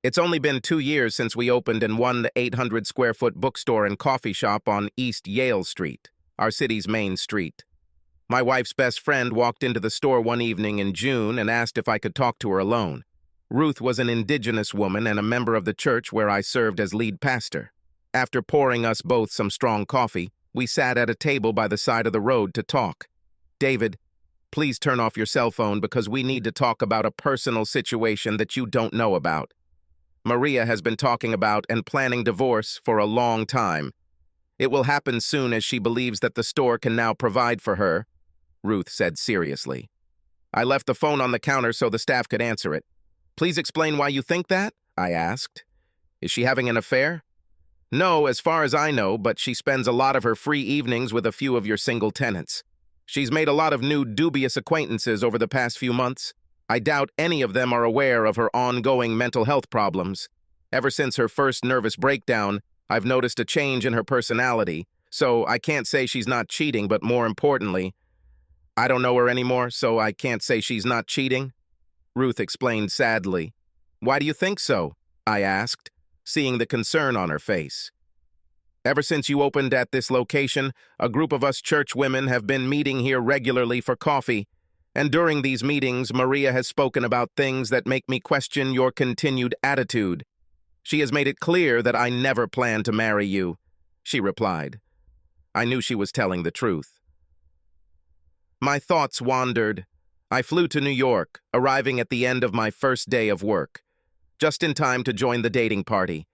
It's only been 2 years since we opened and won the 800-square-foot bookstore and coffee shop on East Yale Street, our city's main street. My wife's best friend walked into the store one evening in June and asked if I could talk to her alone. Ruth was an indigenous woman and a member of the church where I served as lead pastor. After pouring us both some strong coffee, we sat at a table by the side of the road to talk. "David, please turn off your cell phone because we need to talk about a personal situation that you don't know about. Maria has been talking about and planning divorce for a long time. It will happen soon as she believes that the store can now provide for her," Ruth said seriously. I left the phone on the counter so the staff could answer it. "Please explain why you think that?" I asked. "Is she having an affair?" "No, as far as I know, but she spends a lot of her free evenings with a few of your single tenants. She's made a lot of new dubious acquaintances over the past few months. I doubt any of them are aware of her ongoing mental health problems. Ever since her first nervous breakdown, I've noticed a change in her personality, so I can't say she's not cheating, but more importantly, I don't know her anymore, so I can't say she's not cheating," Ruth explained sadly. "Why do you think so?" I asked, seeing the concern on her face. "Ever since you opened at this location, a group of us church women have been meeting here regularly for coffee, and during these meetings, Maria has spoken about things that make me question your continued attitude. She has made it clear that I never plan to marry you," she replied. I knew she was telling the truth. My thoughts wandered. I flew to New York, arriving at the end of my first day of work, just in time to join the dating party.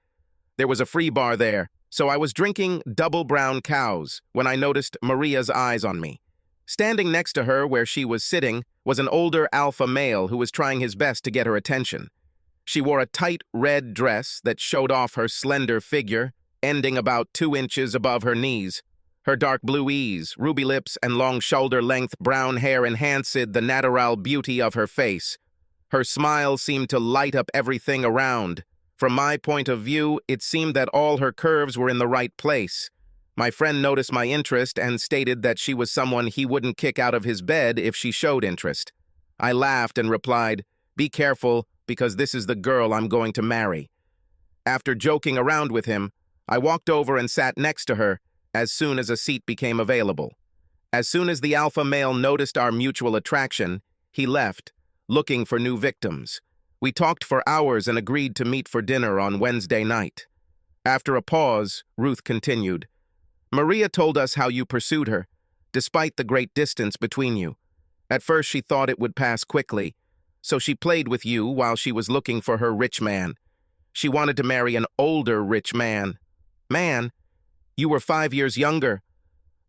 There was a free bar there, so I was drinking double brown cows when I noticed Maria's eyes on me. Standing next to her where she was sitting was an older alpha male who was trying his best to get her attention. She wore a tight red dress that showed off her slender figure, ending about 2 inches above her knees. Her dark blue eyes, ruby lips, and long shoulder-length brown hair enhanced the natural beauty of her face. Her smile seemed to light up everything around. From my point of view, it seemed that all her curves were in the right place. My friend noticed my interest and stated that she was someone he wouldn't kick out of his bed if she showed interest. I laughed and replied, "Be careful, because this is the girl I'm going to marry." After joking around with him, I walked over and sat next to her as soon as a seat became available. As soon as the alpha male noticed our mutual attraction, he left, looking for new victims. We talked for hours and agreed to meet for dinner on Wednesday night. After a pause, Ruth continued, "Maria told us how you pursued her, despite the great distance between you. At first she thought it would pass quickly, so she played with you while she was looking for her rich man. She wanted to marry an older rich man. Man, you were 5 years younger.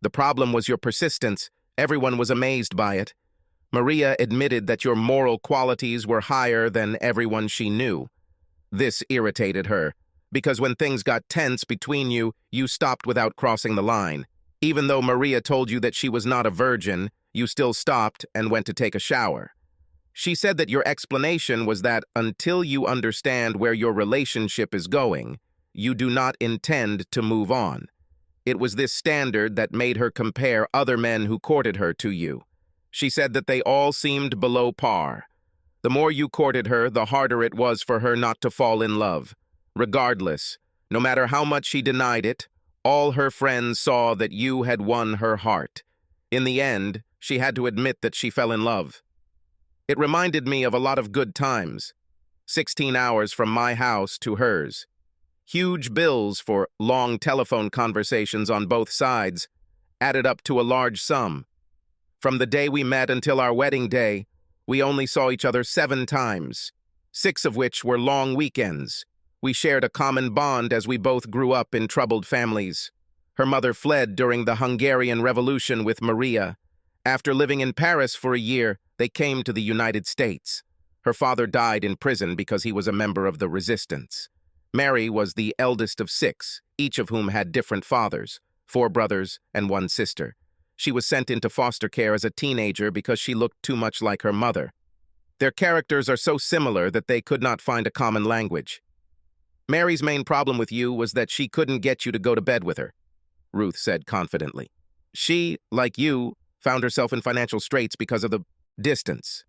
The problem was your persistence. Everyone was amazed by it. Maria admitted that your moral qualities were higher than everyone she knew. This irritated her, because when things got tense between you, you stopped without crossing the line. Even though Maria told you that she was not a virgin, you still stopped and went to take a shower. She said that your explanation was that until you understand where your relationship is going, you do not intend to move on. It was this standard that made her compare other men who courted her to you. She said that they all seemed below par. The more you courted her, the harder it was for her not to fall in love. Regardless, no matter how much she denied it, all her friends saw that you had won her heart. In the end, she had to admit that she fell in love. It reminded me of a lot of good times. 16 hours from my house to hers. Huge bills for long telephone conversations on both sides added up to a large sum. From the day we met until our wedding day, we only saw each other 7 times, 6 of which were long weekends. We shared a common bond as we both grew up in troubled families. Her mother fled during the Hungarian Revolution with Maria. After living in Paris for a year, they came to the United States. Her father died in prison because he was a member of the resistance. Mary was the eldest of 6, each of whom had different fathers, 4 brothers and 1 sister. She was sent into foster care as a teenager because she looked too much like her mother. Their characters are so similar that they could not find a common language. Mary's main problem with you was that she couldn't get you to go to bed with her, Ruth said confidently. She, like you, found herself in financial straits because of the distance.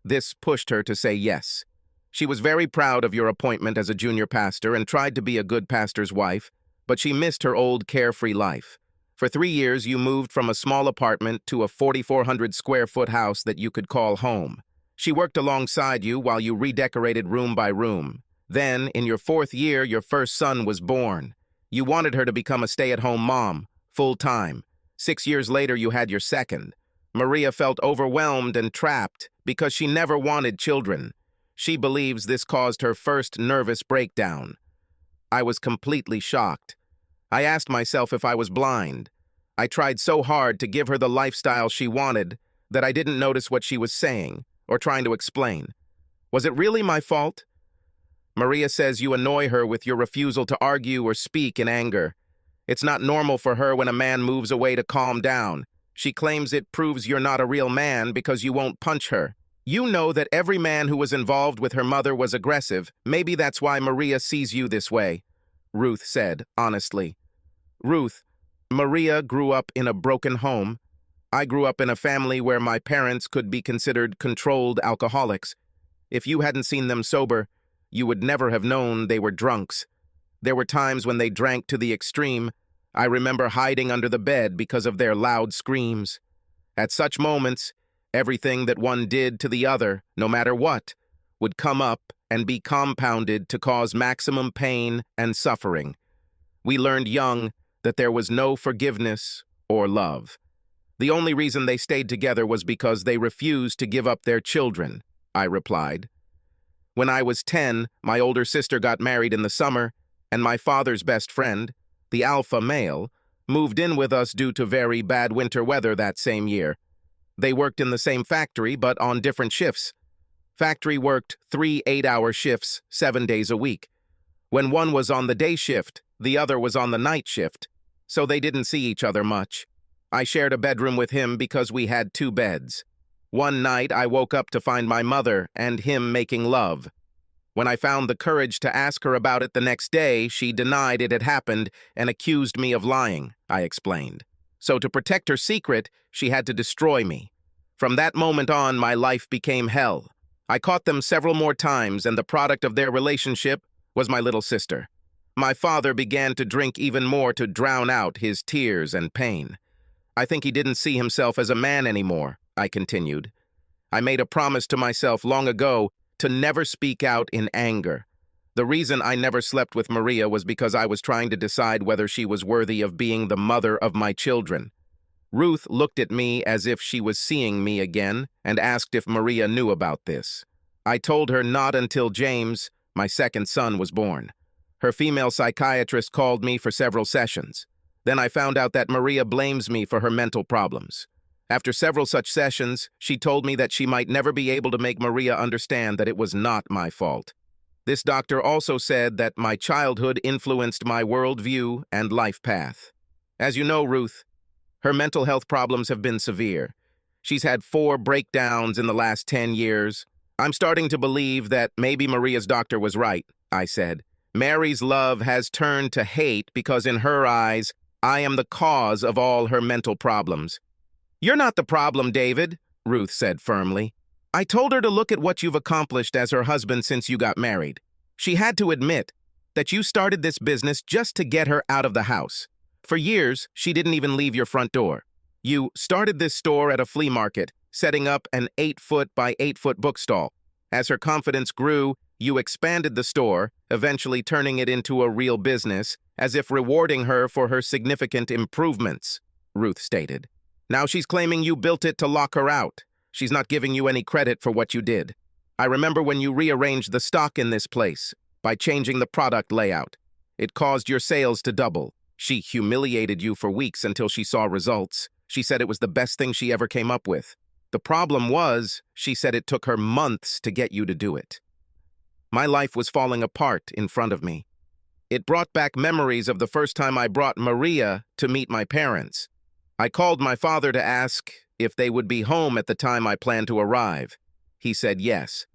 This pushed her to say yes. She was very proud of your appointment as a junior pastor and tried to be a good pastor's wife, but she missed her old carefree life. For 3 years, you moved from a small apartment to a 4,400 square foot house that you could call home. She worked alongside you while you redecorated room by room. Then, in your 4th year, your first son was born. You wanted her to become a stay-at-home mom, full-time. 6 years later, you had your second. Maria felt overwhelmed and trapped because she never wanted children. She believes this caused her first nervous breakdown. I was completely shocked. I asked myself if I was blind. I tried so hard to give her the lifestyle she wanted that I didn't notice what she was saying or trying to explain. Was it really my fault? Maria says you annoy her with your refusal to argue or speak in anger. It's not normal for her when a man moves away to calm down. She claims it proves you're not a real man because you won't punch her. You know that every man who was involved with her mother was aggressive. Maybe that's why Maria sees you this way, Ruth said, honestly. Ruth, Maria grew up in a broken home. I grew up in a family where my parents could be considered controlled alcoholics. If you hadn't seen them sober, you would never have known they were drunks. There were times when they drank to the extreme. I remember hiding under the bed because of their loud screams. At such moments, everything that one did to the other, no matter what, would come up and be compounded to cause maximum pain and suffering. We learned young that there was no forgiveness or love. The only reason they stayed together was because they refused to give up their children, I replied. When I was 10, my older sister got married in the summer, and my father's best friend, the alpha male, moved in with us due to very bad winter weather that same year. They worked in the same factory, but on different shifts. Factory worked 3 8-hour shifts, 7 days a week. When one was on the day shift, the other was on the night shift, so they didn't see each other much. I shared a bedroom with him because we had 2 beds. One night, I woke up to find my mother and him making love. When I found the courage to ask her about it the next day, she denied it had happened and accused me of lying, I explained. So to protect her secret, she had to destroy me. From that moment on, my life became hell. I caught them several more times, and the product of their relationship was my little sister. My father began to drink even more to drown out his tears and pain. I think he didn't see himself as a man anymore, I continued. I made a promise to myself long ago to never speak out in anger. The reason I never slept with Maria was because I was trying to decide whether she was worthy of being the mother of my children. Ruth looked at me as if she was seeing me again and asked if Maria knew about this. I told her not until James, my second son, was born. Her female psychiatrist called me for several sessions. Then I found out that Maria blames me for her mental problems. After several such sessions, she told me that she might never be able to make Maria understand that it was not my fault. This doctor also said that my childhood influenced my worldview and life path. As you know, Ruth, her mental health problems have been severe. She's had 4 breakdowns in the last 10 years. I'm starting to believe that maybe Maria's doctor was right, I said. Mary's love has turned to hate because in her eyes, I am the cause of all her mental problems. You're not the problem, David, Ruth said firmly. I told her to look at what you've accomplished as her husband since you got married. She had to admit that you started this business just to get her out of the house. For years, she didn't even leave your front door. You started this store at a flea market, setting up an 8-foot by 8-foot bookstall. As her confidence grew, you expanded the store, eventually turning it into a real business, as if rewarding her for her significant improvements, Ruth stated. Now she's claiming you built it to lock her out. She's not giving you any credit for what you did. I remember when you rearranged the stock in this place by changing the product layout. It caused your sales to double. She humiliated you for weeks until she saw results. She said it was the best thing she ever came up with. The problem was, she said it took her months to get you to do it. My life was falling apart in front of me. It brought back memories of the first time I brought Maria to meet my parents. I called my father to ask if they would be home at the time I planned to arrive. He said yes.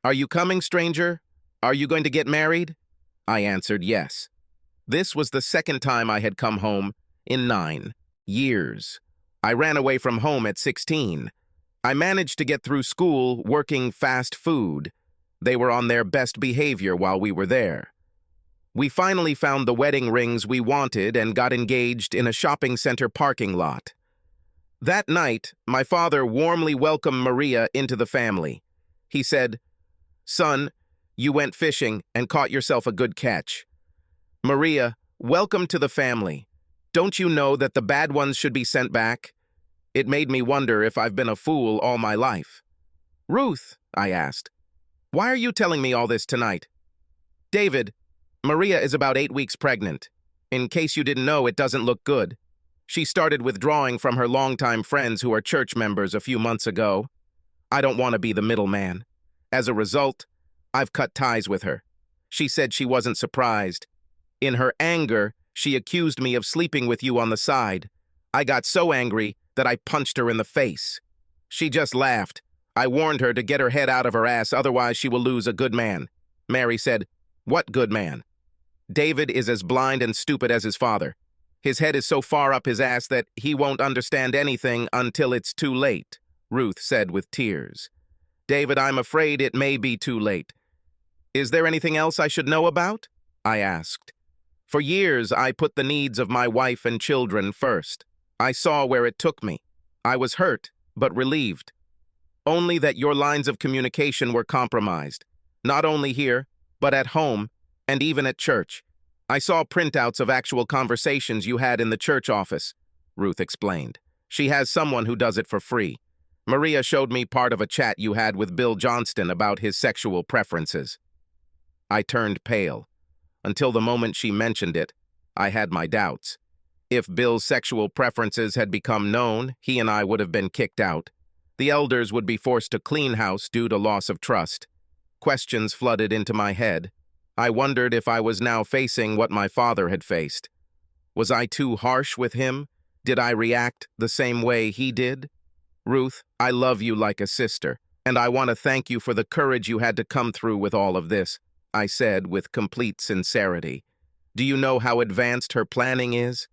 Are you coming, stranger? Are you going to get married? I answered yes. This was the second time I had come home in 9 years. I ran away from home at 16. I managed to get through school working fast food. They were on their best behavior while we were there. We finally found the wedding rings we wanted and got engaged in a shopping center parking lot. That night, my father warmly welcomed Maria into the family. He said, "Son, you went fishing and caught yourself a good catch. Maria, welcome to the family. Don't you know that the bad ones should be sent back?" It made me wonder if I've been a fool all my life. "Ruth," I asked, "why are you telling me all this tonight?" "David, Maria is about 8 weeks pregnant. In case you didn't know, it doesn't look good. She started withdrawing from her longtime friends who are church members a few months ago. I don't want to be the middleman. As a result, I've cut ties with her. She said she wasn't surprised. In her anger, she accused me of sleeping with you on the side. I got so angry that I punched her in the face. She just laughed. I warned her to get her head out of her ass, otherwise she will lose a good man. Mary said, "What good man?" "David is as blind and stupid as his father. His head is so far up his ass that he won't understand anything until it's too late," Ruth said with tears. "David, I'm afraid it may be too late." "Is there anything else I should know about?" I asked. For years, I put the needs of my wife and children first. I saw where it took me. I was hurt, but relieved. Only that your lines of communication were compromised, not only here, but at home, and even at church. I saw printouts of actual conversations you had in the church office, Ruth explained. She has someone who does it for free. Maria showed me part of a chat you had with Bill Johnston about his sexual preferences. I turned pale. Until the moment she mentioned it, I had my doubts. If Bill's sexual preferences had become known, he and I would have been kicked out. The elders would be forced to clean house due to loss of trust. Questions flooded into my head. I wondered if I was now facing what my father had faced. Was I too harsh with him? Did I react the same way he did? "Ruth, I love you like a sister, and I want to thank you for the courage you had to come through with all of this," I said with complete sincerity. "Do you know how advanced her planning is?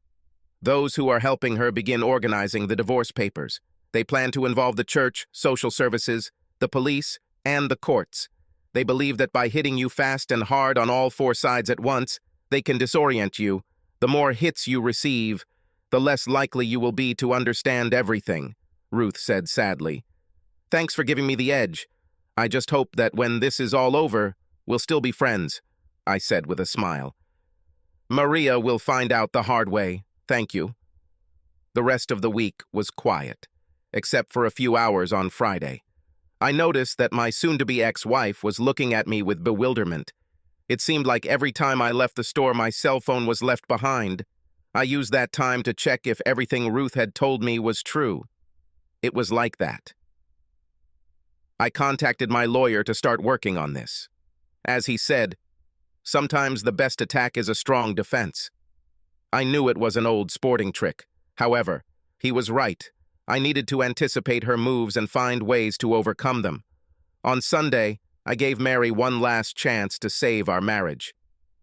Those who are helping her begin organizing the divorce papers. They plan to involve the church, social services, the police, and the courts. They believe that by hitting you fast and hard on all 4 sides at once, they can disorient you. The more hits you receive, the less likely you will be to understand everything," Ruth said sadly. "Thanks for giving me the edge. I just hope that when this is all over, we'll still be friends," I said with a smile. "Maria will find out the hard way. Thank you." The rest of the week was quiet, except for a few hours on Friday. I noticed that my soon-to-be ex-wife was looking at me with bewilderment. It seemed like every time I left the store, my cell phone was left behind. I used that time to check if everything Ruth had told me was true. It was like that. I contacted my lawyer to start working on this. As he said, sometimes the best attack is a strong defense. I knew it was an old sporting trick. However, he was right. I needed to anticipate her moves and find ways to overcome them. On Sunday, I gave Mary one last chance to save our marriage.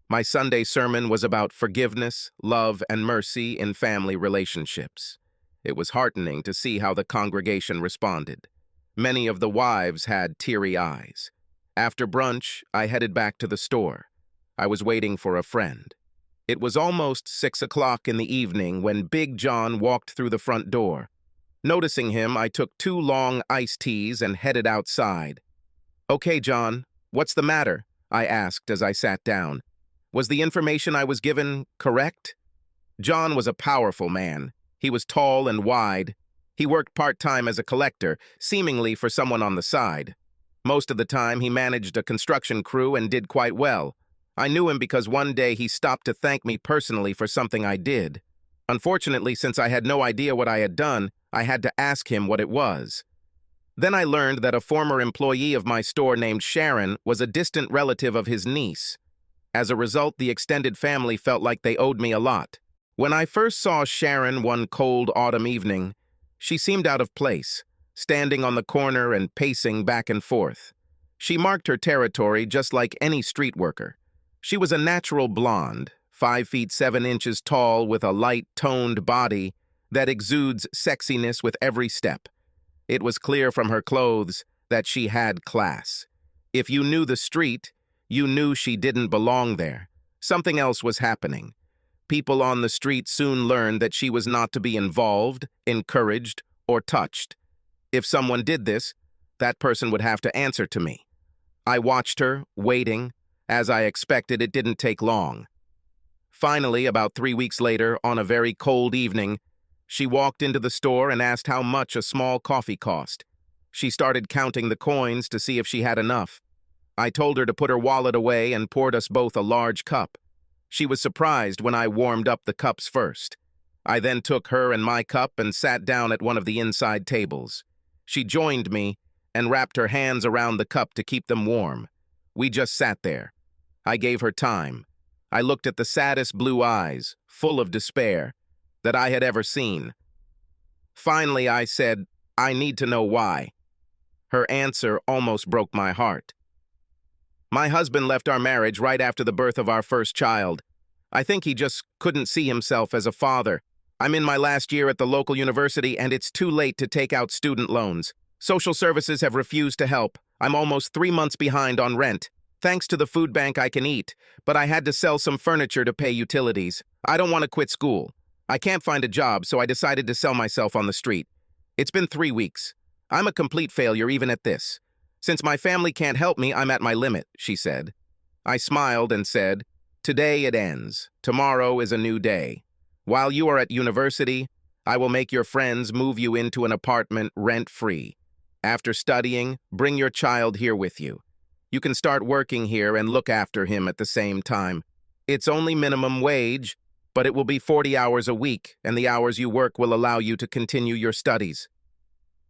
My Sunday sermon was about forgiveness, love, and mercy in family relationships. It was heartening to see how the congregation responded. Many of the wives had teary eyes. After brunch, I headed back to the store. I was waiting for a friend. It was almost 6 o'clock in the evening when Big John walked through the front door. Noticing him, I took 2 long iced teas and headed outside. "Okay, John, what's the matter?" I asked as I sat down. Was the information I was given correct? John was a powerful man. He was tall and wide. He worked part-time as a collector, seemingly for someone on the side. Most of the time, he managed a construction crew and did quite well. I knew him because one day he stopped to thank me personally for something I did. Unfortunately, since I had no idea what I had done, I had to ask him what it was. Then I learned that a former employee of my store named Sharon was a distant relative of his niece. As a result, the extended family felt like they owed me a lot. When I first saw Sharon one cold autumn evening, she seemed out of place, standing on the corner and pacing back and forth. She marked her territory just like any street worker. She was a natural blonde, 5 feet 7 inches tall with a light-toned body that exudes sexiness with every step. It was clear from her clothes that she had class. If you knew the street, you knew she didn't belong there. Something else was happening. People on the street soon learned that she was not to be involved, encouraged, or touched. If someone did this, that person would have to answer to me. I watched her, waiting. As I expected, it didn't take long. Finally, about 3 weeks later, on a very cold evening, she walked into the store and asked how much a small coffee cost. She started counting the coins to see if she had enough. I told her to put her wallet away and poured us both a large cup. She was surprised when I warmed up the cups first. I then took her and my cup and sat down at one of the inside tables. She joined me and wrapped her hands around the cup to keep them warm. We just sat there. I gave her time. I looked at the saddest blue eyes, full of despair, that I had ever seen. Finally, I said, "I need to know why." Her answer almost broke my heart. "My husband left our marriage right after the birth of our first child. I think he just couldn't see himself as a father. I'm in my last year at the local university and it's too late to take out student loans. Social services have refused to help. I'm almost 3 months behind on rent. Thanks to the food bank I can eat, but I had to sell some furniture to pay utilities. I don't want to quit school. I can't find a job, so I decided to sell myself on the street. It's been 3 weeks. I'm a complete failure even at this. Since my family can't help me, I'm at my limit," she said. I smiled and said, "Today it ends. Tomorrow is a new day. While you are at university, I will make your friends move you into an apartment rent-free. After studying, bring your child here with you. You can start working here and look after him at the same time. It's only minimum wage, but it will be 40 hours a week, and the hours you work will allow you to continue your studies."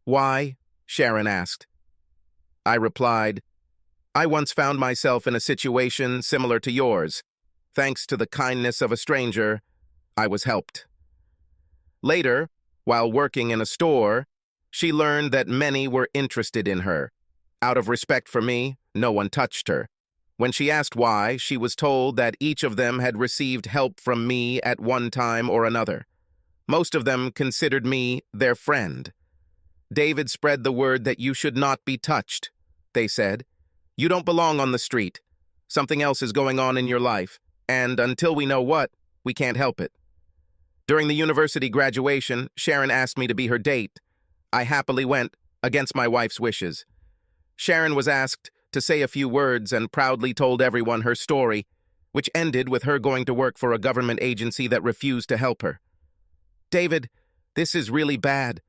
"Why?" Sharon asked. I replied, "I once found myself in a situation similar to yours. Thanks to the kindness of a stranger, I was helped." Later, while working in a store, she learned that many were interested in her. Out of respect for me, no one touched her. When she asked why, she was told that each of them had received help from me at one time or another. Most of them considered me their friend. "David spread the word that you should not be touched," they said. "You don't belong on the street. Something else is going on in your life, and until we know what, we can't help it." During the university graduation, Sharon asked me to be her date. I happily went, against my wife's wishes. Sharon was asked to say a few words and proudly told everyone her story, which ended with her going to work for a government agency that refused to help her. "David, this is really bad.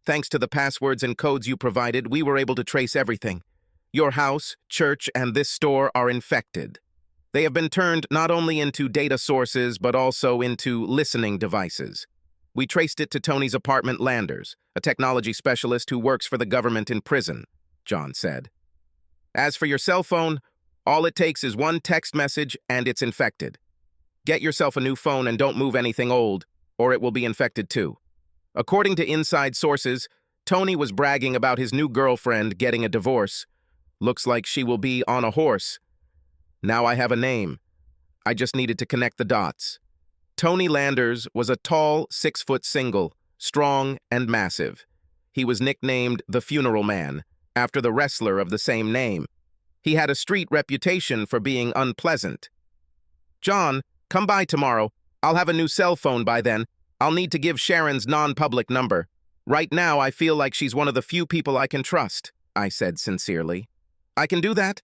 Thanks to the passwords and codes you provided, we were able to trace everything. Your house, church, and this store are infected. They have been turned not only into data sources, but also into listening devices. We traced it to Tony's apartment Landers, a technology specialist who works for the government in prison," John said. "As for your cell phone, all it takes is one text message and it's infected. Get yourself a new phone and don't move anything old, or it will be infected too." According to inside sources, Tony was bragging about his new girlfriend getting a divorce. Looks like she will be on a horse. Now I have a name. I just needed to connect the dots. Tony Landers was a tall, 6-foot single, strong and massive. He was nicknamed the Funeral Man, after the wrestler of the same name. He had a street reputation for being unpleasant. "John, come by tomorrow. I'll have a new cell phone by then. I'll need to give Sharon's non-public number. Right now, I feel like she's one of the few people I can trust," I said sincerely. "I can do that.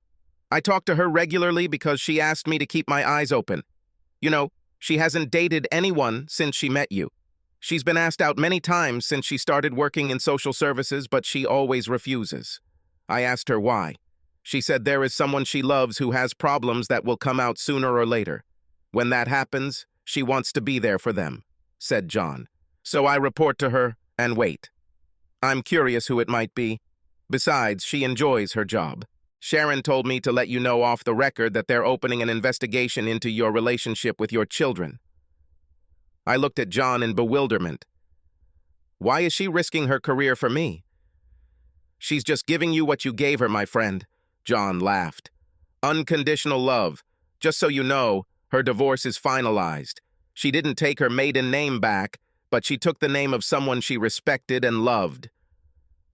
I talk to her regularly because she asked me to keep my eyes open. You know, she hasn't dated anyone since she met you. She's been asked out many times since she started working in social services, but she always refuses. I asked her why. She said there is someone she loves who has problems that will come out sooner or later. When that happens, she wants to be there for them," said John. "So I report to her and wait. I'm curious who it might be. Besides, she enjoys her job. Sharon told me to let you know off the record that they're opening an investigation into your relationship with your children." I looked at John in bewilderment. "Why is she risking her career for me?" "She's just giving you what you gave her, my friend," John laughed. "Unconditional love. Just so you know, her divorce is finalized. She didn't take her maiden name back, but she took the name of someone she respected and loved."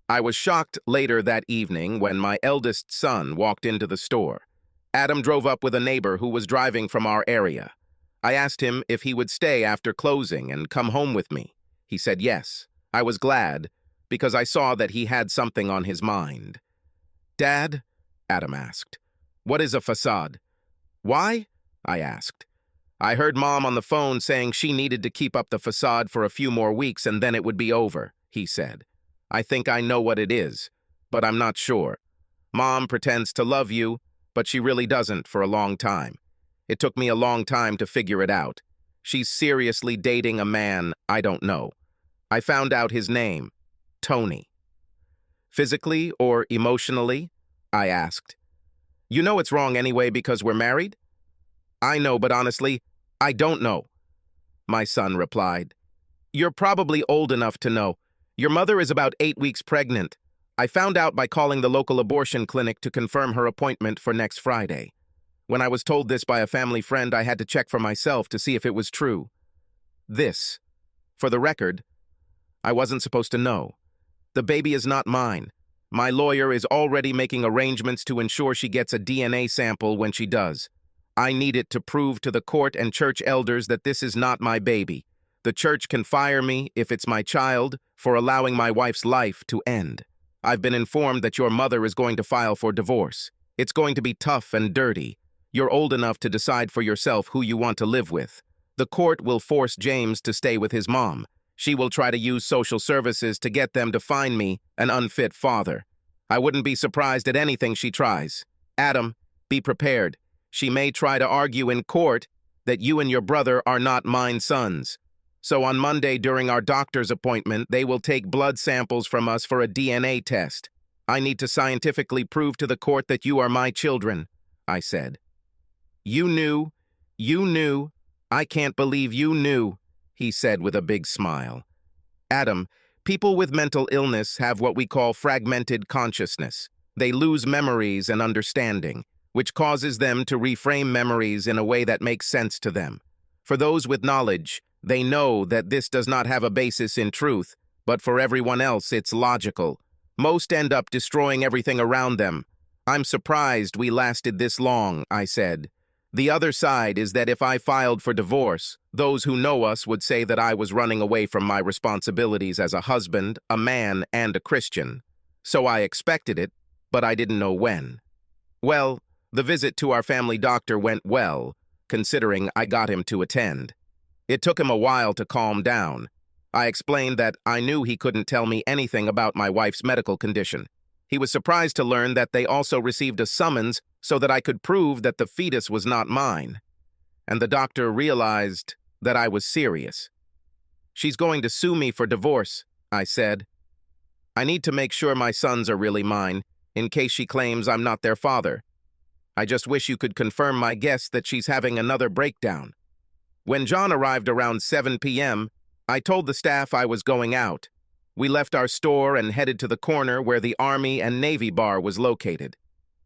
I was shocked later that evening when my eldest son walked into the store. Adam drove up with a neighbor who was driving from our area. I asked him if he would stay after closing and come home with me. He said yes. I was glad, because I saw that he had something on his mind. "Dad?" Adam asked. "What is a facade?" "Why?" I asked. "I heard Mom on the phone saying she needed to keep up the facade for a few more weeks and then it would be over," he said. "I think I know what it is, but I'm not sure. Mom pretends to love you, but she really doesn't for a long time. It took me a long time to figure it out. She's seriously dating a man I don't know. I found out his name, Tony." "Physically or emotionally?" I asked. "You know it's wrong anyway because we're married?" "I know, but honestly, I don't know," my son replied. "You're probably old enough to know. Your mother is about 8 weeks pregnant. I found out by calling the local abortion clinic to confirm her appointment for next Friday. When I was told this by a family friend, I had to check for myself to see if it was true. This, for the record, I wasn't supposed to know. The baby is not mine. My lawyer is already making arrangements to ensure she gets a DNA sample when she does. I need it to prove to the court and church elders that this is not my baby. The church can fire me, if it's my child, for allowing my wife's life to end. I've been informed that your mother is going to file for divorce. It's going to be tough and dirty. You're old enough to decide for yourself who you want to live with. The court will force James to stay with his mom. She will try to use social services to get them to find me an unfit father. I wouldn't be surprised at anything she tries. Adam, be prepared. She may try to argue in court that you and your brother are not mine sons. So on Monday during our doctor's appointment, they will take blood samples from us for a DNA test. I need to scientifically prove to the court that you are my children," I said. You knew, I can't believe you knew," he said with a big smile. "Adam, people with mental illness have what we call fragmented consciousness. They lose memories and understanding, which causes them to reframe memories in a way that makes sense to them. For those with knowledge, they know that this does not have a basis in truth, but for everyone else it's logical. Most end up destroying everything around them. I'm surprised we lasted this long," I said. "The other side is that if I filed for divorce, those who know us would say that I was running away from my responsibilities as a husband, a man, and a Christian. So I expected it, but I didn't know when. Well, the visit to our family doctor went well, considering I got him to attend. It took him a while to calm down. I explained that I knew he couldn't tell me anything about my wife's medical condition. He was surprised to learn that they also received a summons so that I could prove that the fetus was not mine. And the doctor realized that I was serious. "She's going to sue me for divorce," I said. "I need to make sure my sons are really mine, in case she claims I'm not their father. I just wish you could confirm my guess that she's having another breakdown." When John arrived around 7 p.m., I told the staff I was going out. We left our store and headed to the corner where the Army and Navy bar was located.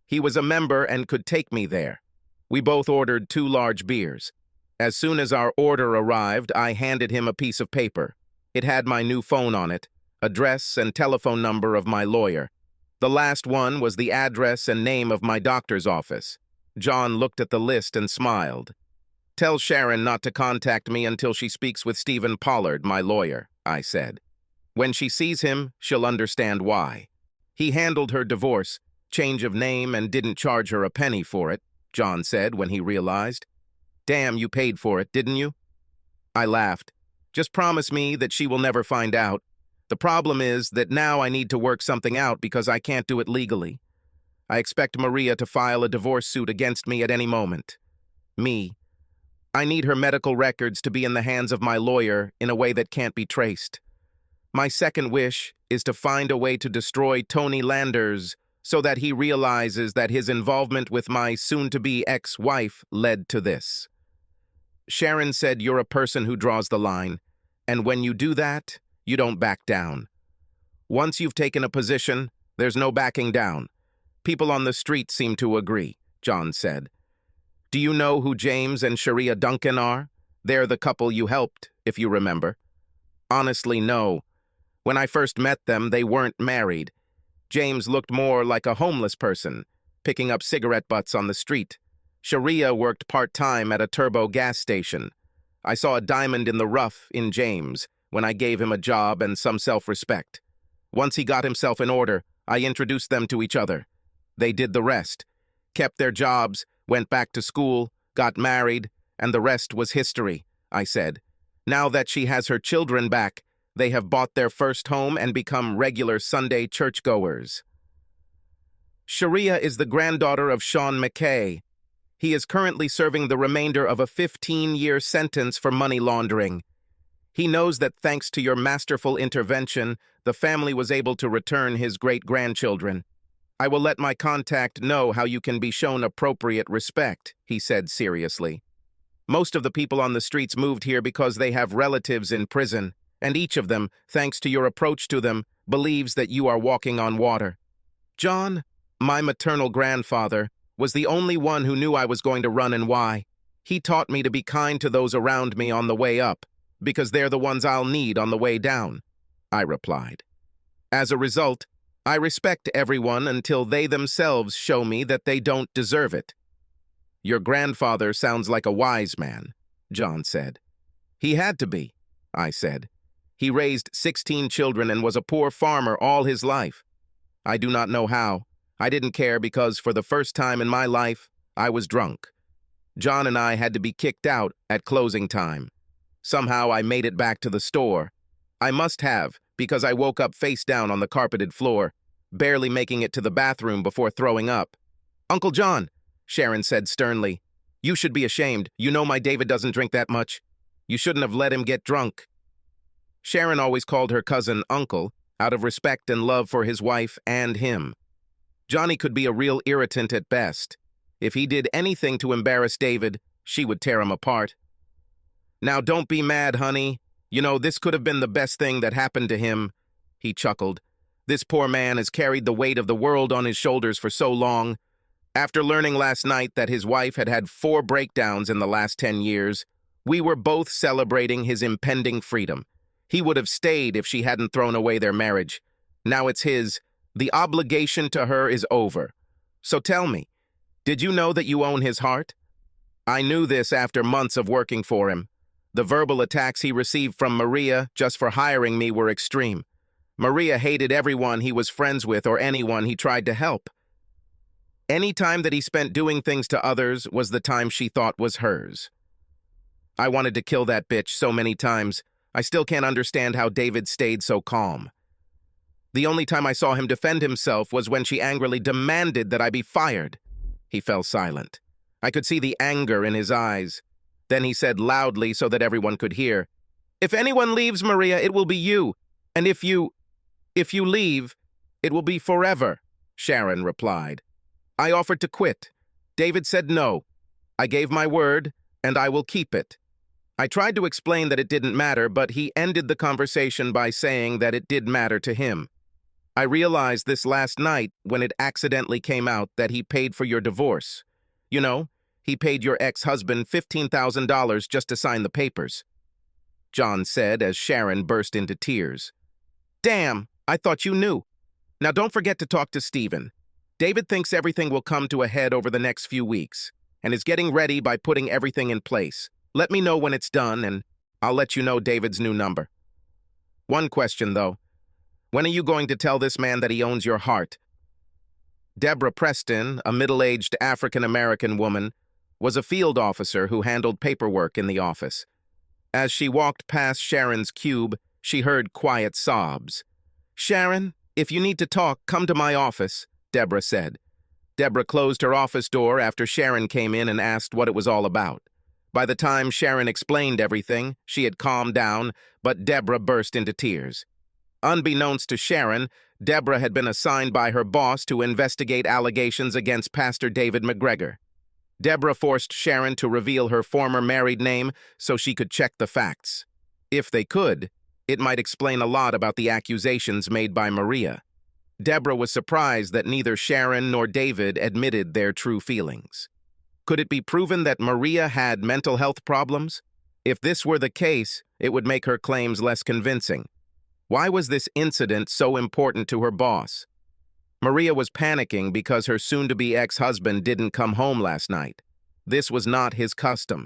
He was a member and could take me there. We both ordered 2 large beers. As soon as our order arrived, I handed him a piece of paper. It had my new phone on it, address and telephone number of my lawyer. The last one was the address and name of my doctor's office. John looked at the list and smiled. "Tell Sharon not to contact me until she speaks with Stephen Pollard, my lawyer," I said. "When she sees him, she'll understand why. He handled her divorce, change of name, and didn't charge her a penny for it," John said when he realized. "Damn, you paid for it, didn't you?" I laughed. "Just promise me that she will never find out. The problem is that now I need to work something out because I can't do it legally. I expect Maria to file a divorce suit against me at any moment. I need her medical records to be in the hands of my lawyer in a way that can't be traced. My second wish is to find a way to destroy Tony Landers so that he realizes that his involvement with my soon-to-be ex-wife led to this. Sharon said you're a person who draws the line, and when you do that, you don't back down. Once you've taken a position, there's no backing down. People on the street seem to agree," John said. "Do you know who James and Sharia Duncan are? They're the couple you helped, if you remember." "Honestly, no. When I first met them, they weren't married. James looked more like a homeless person, picking up cigarette butts on the street. Sharia worked part-time at a turbo gas station. I saw a diamond in the rough in James when I gave him a job and some self-respect. Once he got himself in order, I introduced them to each other. They did the rest, kept their jobs, went back to school, got married, and the rest was history, I said. Now that she has her children back, they have bought their first home and become regular Sunday churchgoers. Sharia is the granddaughter of Sean McKay. He is currently serving the remainder of a 15-year sentence for money laundering. He knows that thanks to your masterful intervention, the family was able to return his great-grandchildren. I will let my contact know how you can be shown appropriate respect, he said seriously. Most of the people on the streets moved here because they have relatives in prison, and each of them, thanks to your approach to them, believes that you are walking on water. John, my maternal grandfather, was the only one who knew I was going to run and why. He taught me to be kind to those around me on the way up, because they're the ones I'll need on the way down, I replied. As a result, I respect everyone until they themselves show me that they don't deserve it. Your grandfather sounds like a wise man, John said. He had to be, I said. He raised 16 children and was a poor farmer all his life. I do not know how. I didn't care because for the first time in my life, I was drunk. John and I had to be kicked out at closing time. Somehow I made it back to the store. I must have, because I woke up face down on the carpeted floor, barely making it to the bathroom before throwing up. Uncle John, Sharon said sternly, you should be ashamed. You know my David doesn't drink that much. You shouldn't have let him get drunk. Sharon always called her cousin Uncle, out of respect and love for his wife and him. Johnny could be a real irritant at best. If he did anything to embarrass David, she would tear him apart. Now don't be mad, honey. You know, this could have been the best thing that happened to him, he chuckled. This poor man has carried the weight of the world on his shoulders for so long. After learning last night that his wife had had 4 breakdowns in the last 10 years, we were both celebrating his impending freedom. He would have stayed if she hadn't thrown away their marriage. Now it's his. The obligation to her is over. So tell me, did you know that you own his heart? I knew this after months of working for him. The verbal attacks he received from Maria just for hiring me were extreme. Maria hated everyone he was friends with or anyone he tried to help. Any time that he spent doing things to others was the time she thought was hers. I wanted to kill that bitch so many times. I still can't understand how David stayed so calm. The only time I saw him defend himself was when she angrily demanded that I be fired. He fell silent. I could see the anger in his eyes. Then he said loudly so that everyone could hear, "If anyone leaves, Maria, it will be you. And if you leave, it will be forever," Sharon replied. I offered to quit. David said no. I gave my word, and I will keep it. I tried to explain that it didn't matter, but he ended the conversation by saying that it did matter to him. I realized this last night when it accidentally came out that he paid for your divorce. You know, he paid your ex-husband $15,000 just to sign the papers. John said as Sharon burst into tears. Damn, I thought you knew. Now don't forget to talk to Stephen. David thinks everything will come to a head over the next few weeks, and is getting ready by putting everything in place. Let me know when it's done, and I'll let you know David's new number. One question, though. When are you going to tell this man that he owns your heart? Deborah Preston, a middle-aged African-American woman, was a field officer who handled paperwork in the office. As she walked past Sharon's cube, she heard quiet sobs. "Sharon, if you need to talk, come to my office," Deborah said. Deborah closed her office door after Sharon came in and asked what it was all about. By the time Sharon explained everything, she had calmed down, but Deborah burst into tears. Unbeknownst to Sharon, Deborah had been assigned by her boss to investigate allegations against Pastor David McGregor. Deborah forced Sharon to reveal her former married name so she could check the facts. If they could, it might explain a lot about the accusations made by Maria. Deborah was surprised that neither Sharon nor David admitted their true feelings. Could it be proven that Maria had mental health problems? If this were the case, it would make her claims less convincing. Why was this incident so important to her boss? Maria was panicking because her soon-to-be ex-husband didn't come home last night. This was not his custom.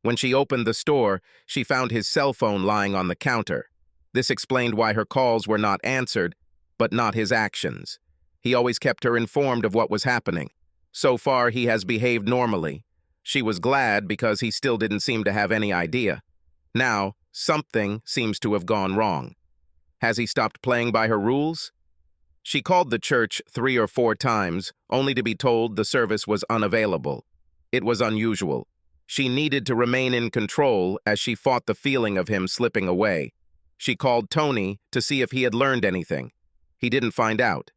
When she opened the store, she found his cell phone lying on the counter. This explained why her calls were not answered, but not his actions. He always kept her informed of what was happening. So far, he has behaved normally. She was glad because he still didn't seem to have any idea. Now, something seems to have gone wrong. Has he stopped playing by her rules? She called the church 3 or 4 times, only to be told the service was unavailable. It was unusual. She needed to remain in control as she fought the feeling of him slipping away. She called Tony to see if he had learned anything. He didn't find out.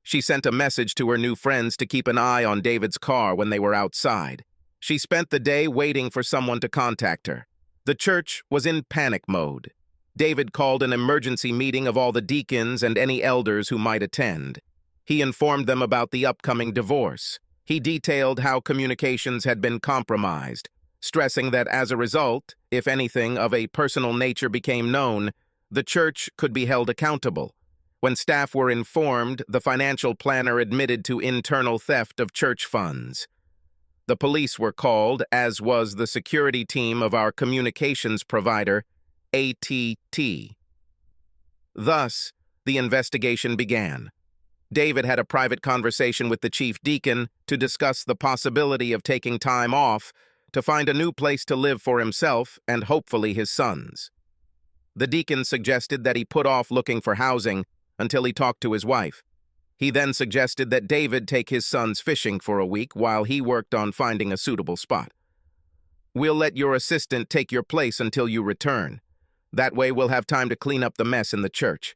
She sent a message to her new friends to keep an eye on David's car when they were outside. She spent the day waiting for someone to contact her. The church was in panic mode. David called an emergency meeting of all the deacons and any elders who might attend. He informed them about the upcoming divorce. He detailed how communications had been compromised, stressing that as a result, if anything of a personal nature became known, the church could be held accountable. When staff were informed, the financial planner admitted to internal theft of church funds. The police were called, as was the security team of our communications provider, ATT. Thus, the investigation began. David had a private conversation with the chief deacon to discuss the possibility of taking time off to find a new place to live for himself and hopefully his sons. The deacon suggested that he put off looking for housing until he talked to his wife. He then suggested that David take his sons fishing for a week while he worked on finding a suitable spot. "We'll let your assistant take your place until you return. That way we'll have time to clean up the mess in the church."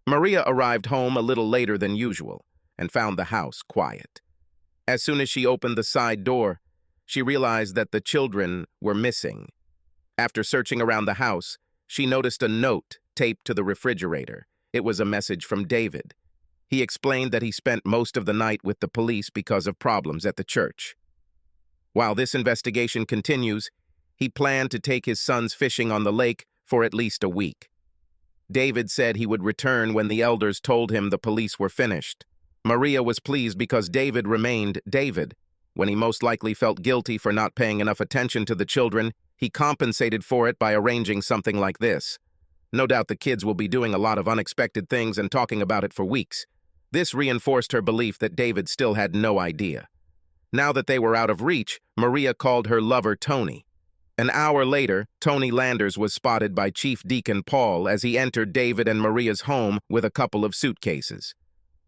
Maria arrived home a little later than usual and found the house quiet. As soon as she opened the side door, she realized that the children were missing. After searching around the house, she noticed a note taped to the refrigerator. It was a message from David. He explained that he spent most of the night with the police because of problems at the church. While this investigation continues, he planned to take his sons fishing on the lake for at least a week. David said he would return when the elders told him the police were finished. Maria was pleased because David remained David. When he most likely felt guilty for not paying enough attention to the children, he compensated for it by arranging something like this. No doubt the kids will be doing a lot of unexpected things and talking about it for weeks. This reinforced her belief that David still had no idea. Now that they were out of reach, Maria called her lover Tony. An hour later, Tony Landers was spotted by Chief Deacon Paul as he entered David and Maria's home with a couple of suitcases.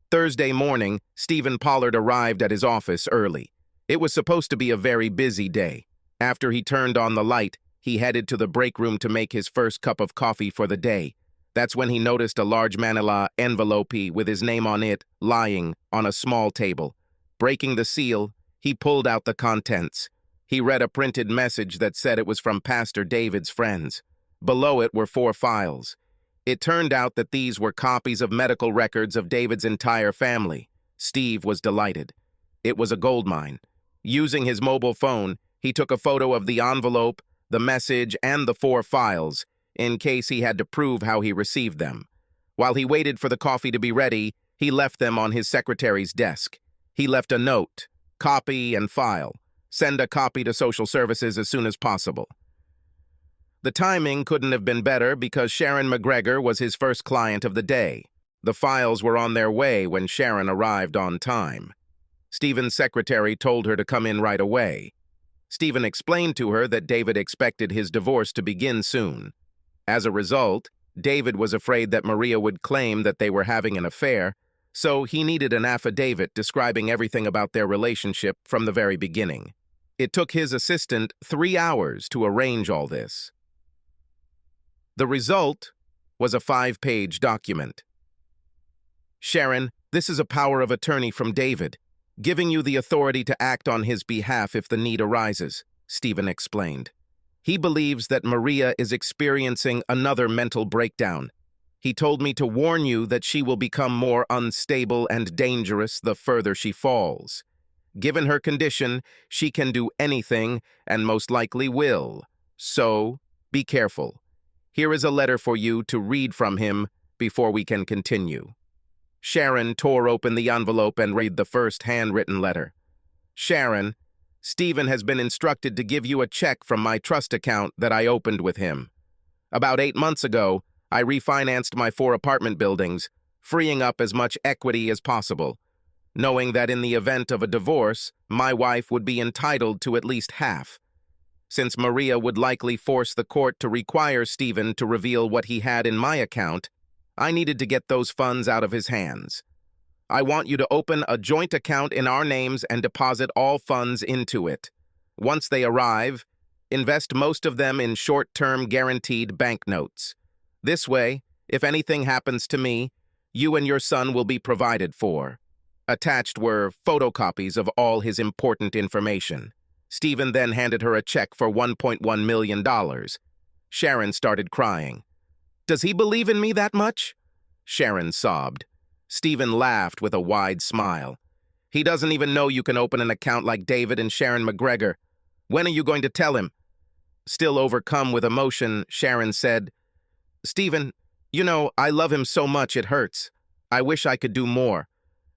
Thursday morning, Stephen Pollard arrived at his office early. It was supposed to be a very busy day. After he turned on the light, he headed to the break room to make his first cup of coffee for the day. That's when he noticed a large manila envelope with his name on it lying on a small table. Breaking the seal, he pulled out the contents. He read a printed message that said it was from Pastor David's friends. Below it were 4 files. It turned out that these were copies of medical records of David's entire family. Steve was delighted. It was a goldmine. Using his mobile phone, he took a photo of the envelope, the message, and the 4 files, in case he had to prove how he received them. While he waited for the coffee to be ready, he left them on his secretary's desk. He left a note, copy and file. Send a copy to social services as soon as possible. The timing couldn't have been better because Sharon McGregor was his first client of the day. The files were on their way when Sharon arrived on time. Stephen's secretary told her to come in right away. Stephen explained to her that David expected his divorce to begin soon. As a result, David was afraid that Maria would claim that they were having an affair, so he needed an affidavit describing everything about their relationship from the very beginning. It took his assistant 3 hours to arrange all this. The result was a 5-page document. "Sharon, this is a power of attorney from David, giving you the authority to act on his behalf if the need arises," Stephen explained. "He believes that Maria is experiencing another mental breakdown. He told me to warn you that she will become more unstable and dangerous the further she falls. Given her condition, she can do anything and most likely will. So, be careful. Here is a letter for you to read from him before we can continue." Sharon tore open the envelope and read the first handwritten letter. "Sharon, Stephen has been instructed to give you a check from my trust account that I opened with him. About 8 months ago, I refinanced my 4 apartment buildings, freeing up as much equity as possible, knowing that in the event of a divorce, my wife would be entitled to at least half. Since Maria would likely force the court to require Stephen to reveal what he had in my account, I needed to get those funds out of his hands. I want you to open a joint account in our names and deposit all funds into it. Once they arrive, invest most of them in short-term guaranteed banknotes. This way, if anything happens to me, you and your son will be provided for." Attached were photocopies of all his important information. Stephen then handed her a check for $1.1 million. Sharon started crying. "Does he believe in me that much?" Sharon sobbed. Stephen laughed with a wide smile. "He doesn't even know you can open an account like David and Sharon McGregor. When are you going to tell him?" Still overcome with emotion, Sharon said, "Stephen, you know, I love him so much it hurts. I wish I could do more.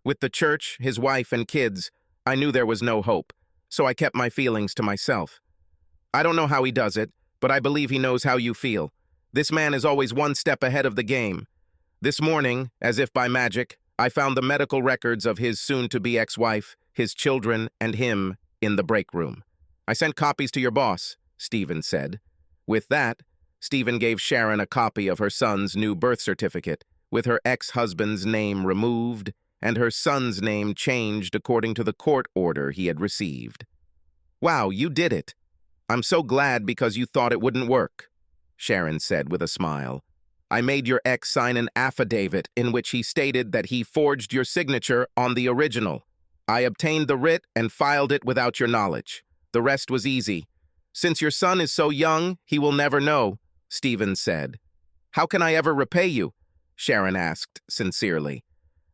With the church, his wife, and kids, I knew there was no hope, so I kept my feelings to myself. I don't know how he does it, but I believe he knows how you feel. This man is always one step ahead of the game. This morning, as if by magic, I found the medical records of his soon-to-be ex-wife, his children, and him in the break room. I sent copies to your boss," Stephen said. With that, Stephen gave Sharon a copy of her son's new birth certificate, with her ex-husband's name removed and her son's name changed according to the court order he had received. "Wow, you did it. I'm so glad because you thought it wouldn't work," Sharon said with a smile. "I made your ex sign an affidavit in which he stated that he forged your signature on the original. I obtained the writ and filed it without your knowledge. The rest was easy. Since your son is so young, he will never know," Stephen said. "How can I ever repay you?" Sharon asked sincerely.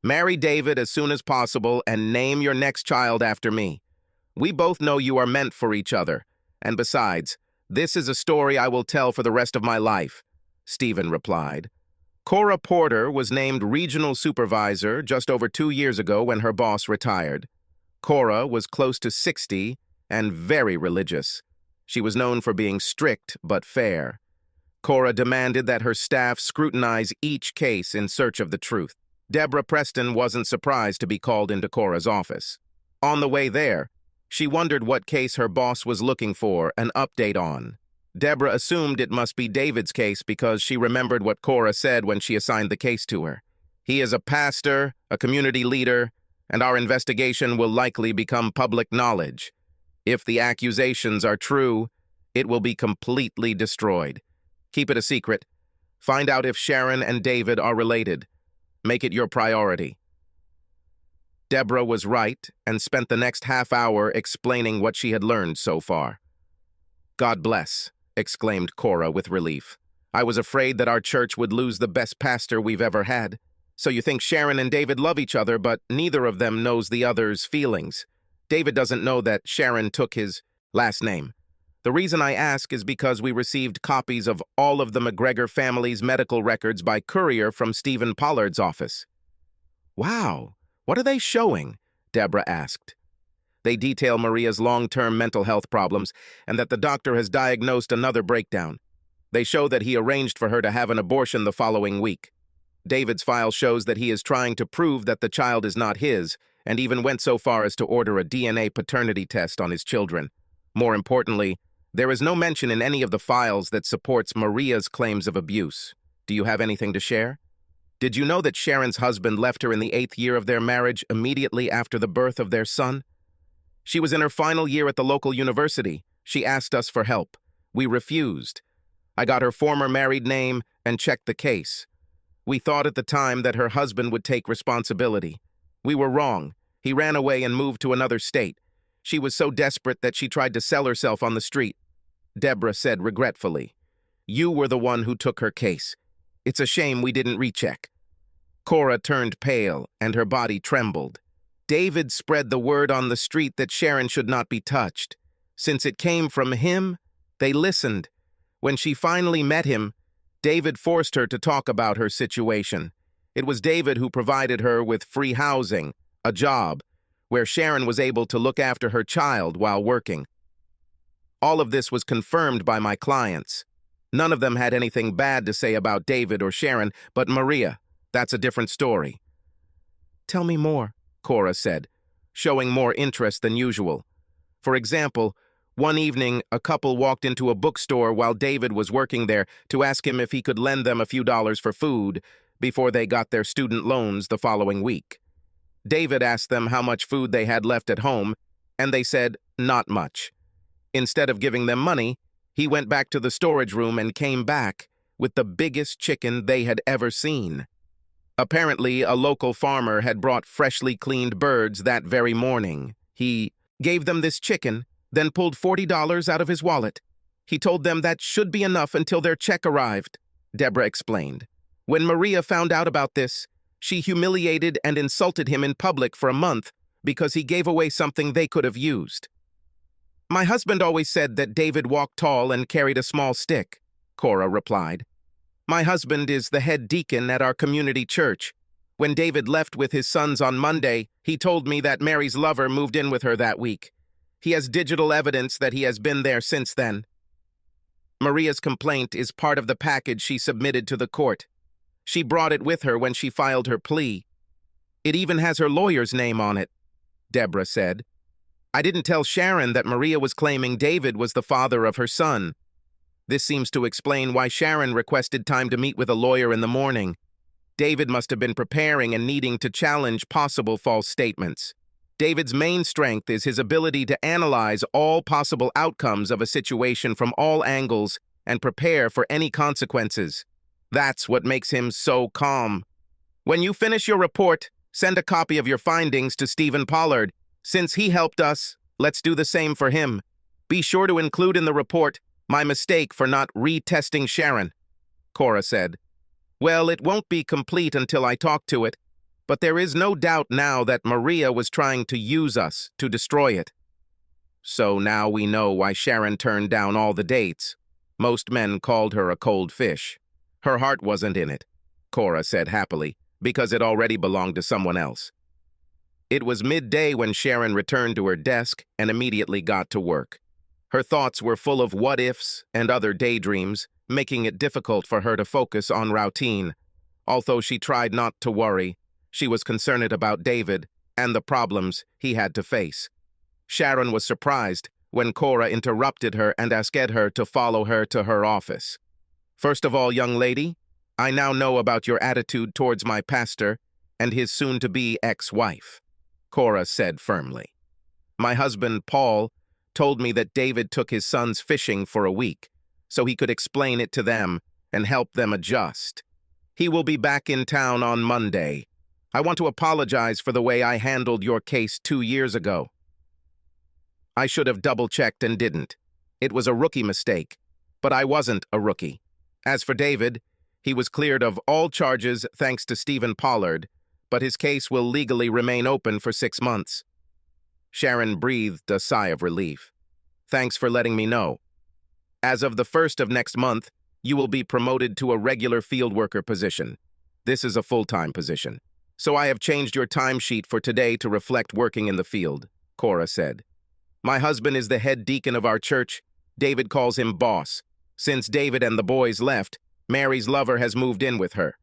"Marry David as soon as possible and name your next child after me. We both know you are meant for each other. And besides, this is a story I will tell for the rest of my life," Stephen replied. Cora Porter was named regional supervisor just over 2 years ago when her boss retired. Cora was close to 60 and very religious. She was known for being strict but fair. Cora demanded that her staff scrutinize each case in search of the truth. Deborah Preston wasn't surprised to be called into Cora's office. On the way there, she wondered what case her boss was looking for an update on. Deborah assumed it must be David's case because she remembered what Cora said when she assigned the case to her. "He is a pastor, a community leader, and our investigation will likely become public knowledge. If the accusations are true, it will be completely destroyed. Keep it a secret. Find out if Sharon and David are related. Make it your priority." Deborah was right and spent the next half hour explaining what she had learned so far. "God bless," exclaimed Cora with relief. "I was afraid that our church would lose the best pastor we've ever had. So you think Sharon and David love each other, but neither of them knows the other's feelings. David doesn't know that Sharon took his last name. The reason I ask is because we received copies of all of the McGregor family's medical records by courier from Stephen Pollard's office." "Wow, what are they showing?" Deborah asked. "They detail Maria's long-term mental health problems and that the doctor has diagnosed another breakdown. They show that he arranged for her to have an abortion the following week. David's file shows that he is trying to prove that the child is not his and even went so far as to order a DNA paternity test on his children. More importantly, there is no mention in any of the files that supports Maria's claims of abuse. Do you have anything to share? Did you know that Sharon's husband left her in the 8th year of their marriage immediately after the birth of their son? She was in her final year at the local university. She asked us for help. We refused. I got her former married name and checked the case. We thought at the time that her husband would take responsibility. We were wrong. He ran away and moved to another state. She was so desperate that she tried to sell herself on the street," Deborah said regretfully. "You were the one who took her case. It's a shame we didn't recheck." Cora turned pale and her body trembled. David spread the word on the street that Sharon should not be touched. Since it came from him, they listened. When she finally met him, David forced her to talk about her situation. It was David who provided her with free housing, a job, where Sharon was able to look after her child while working. All of this was confirmed by my clients. None of them had anything bad to say about David or Sharon, but Maria, that's a different story. "Tell me more," Cora said, showing more interest than usual. For example, one evening, a couple walked into a bookstore while David was working there to ask him if he could lend them a few dollars for food before they got their student loans the following week. David asked them how much food they had left at home, and they said, not much. Instead of giving them money, he went back to the storage room and came back with the biggest chicken they had ever seen. Apparently, a local farmer had brought freshly cleaned birds that very morning. He gave them this chicken, then pulled $40 out of his wallet. He told them that should be enough until their check arrived, Deborah explained. When Maria found out about this, she humiliated and insulted him in public for a month because he gave away something they could have used. "My husband always said that David walked tall and carried a small stick," Cora replied. "My husband is the head deacon at our community church. When David left with his sons on Monday, he told me that Mary's lover moved in with her that week. He has digital evidence that he has been there since then." Maria's complaint is part of the package she submitted to the court. She brought it with her when she filed her plea. "It even has her lawyer's name on it," Deborah said. "I didn't tell Sharon that Maria was claiming David was the father of her son. This seems to explain why Sharon requested time to meet with a lawyer in the morning. David must have been preparing and needing to challenge possible false statements. David's main strength is his ability to analyze all possible outcomes of a situation from all angles and prepare for any consequences. That's what makes him so calm. When you finish your report, send a copy of your findings to Stephen Pollard. Since he helped us, let's do the same for him. Be sure to include in the report my mistake for not retesting Sharon," Cora said. "Well, it won't be complete until I talk to it, but there is no doubt now that Maria was trying to use us to destroy it." "So now we know why Sharon turned down all the dates. Most men called her a cold fish. Her heart wasn't in it," Cora said happily, "because it already belonged to someone else." It was midday when Sharon returned to her desk and immediately got to work. Her thoughts were full of what-ifs and other daydreams, making it difficult for her to focus on routine. Although she tried not to worry, she was concerned about David and the problems he had to face. Sharon was surprised when Cora interrupted her and asked her to follow her to her office. "First of all, young lady, I now know about your attitude towards my pastor and his soon-to-be ex-wife," Cora said firmly. "My husband, Paul, told me that David took his sons fishing for a week, so he could explain it to them and help them adjust. He will be back in town on Monday. I want to apologize for the way I handled your case 2 years ago. I should have double-checked and didn't. It was a rookie mistake, but I wasn't a rookie. As for David, he was cleared of all charges thanks to Stephen Pollard, but his case will legally remain open for 6 months." Sharon breathed a sigh of relief. "Thanks for letting me know. As of the 1st of next month, you will be promoted to a regular field worker position. This is a full-time position. So I have changed your timesheet for today to reflect working in the field," Cora said. "My husband is the head deacon of our church. David calls him boss. Since David and the boys left, Mary's lover has moved in with her.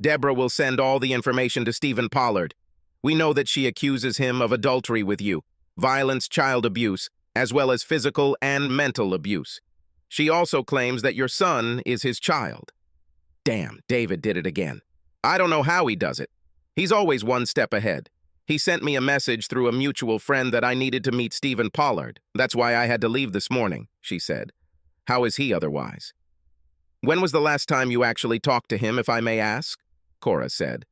Deborah will send all the information to Stephen Pollard. We know that she accuses him of adultery with you, violence, child abuse, as well as physical and mental abuse. She also claims that your son is his child." Damn, David did it again. I don't know how he does it. He's always one step ahead. He sent me a message through a mutual friend that I needed to meet Stephen Pollard. That's why I had to leave this morning, she said. How is he otherwise? "When was the last time you actually talked to him, if I may ask?" Cora said.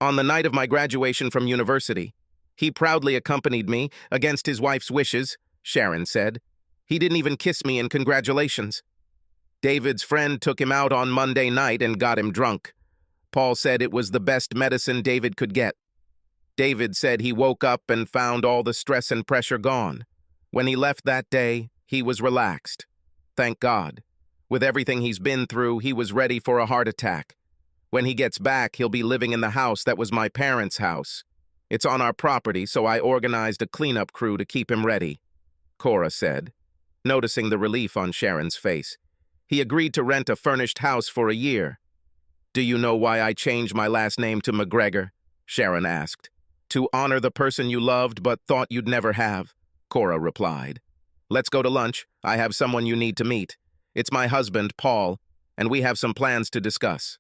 "On the night of my graduation from university. He proudly accompanied me, against his wife's wishes," Sharon said. "He didn't even kiss me in congratulations. David's friend took him out on Monday night and got him drunk. Paul said it was the best medicine David could get. David said he woke up and found all the stress and pressure gone. When he left that day, he was relaxed. Thank God. With everything he's been through, he was ready for a heart attack. When he gets back, he'll be living in the house that was my parents' house. It's on our property, so I organized a cleanup crew to keep him ready," Cora said, noticing the relief on Sharon's face. "He agreed to rent a furnished house for a year." "Do you know why I changed my last name to McGregor?" Sharon asked. "To honor the person you loved but thought you'd never have," Cora replied. "Let's go to lunch. I have someone you need to meet. It's my husband, Paul, and we have some plans to discuss."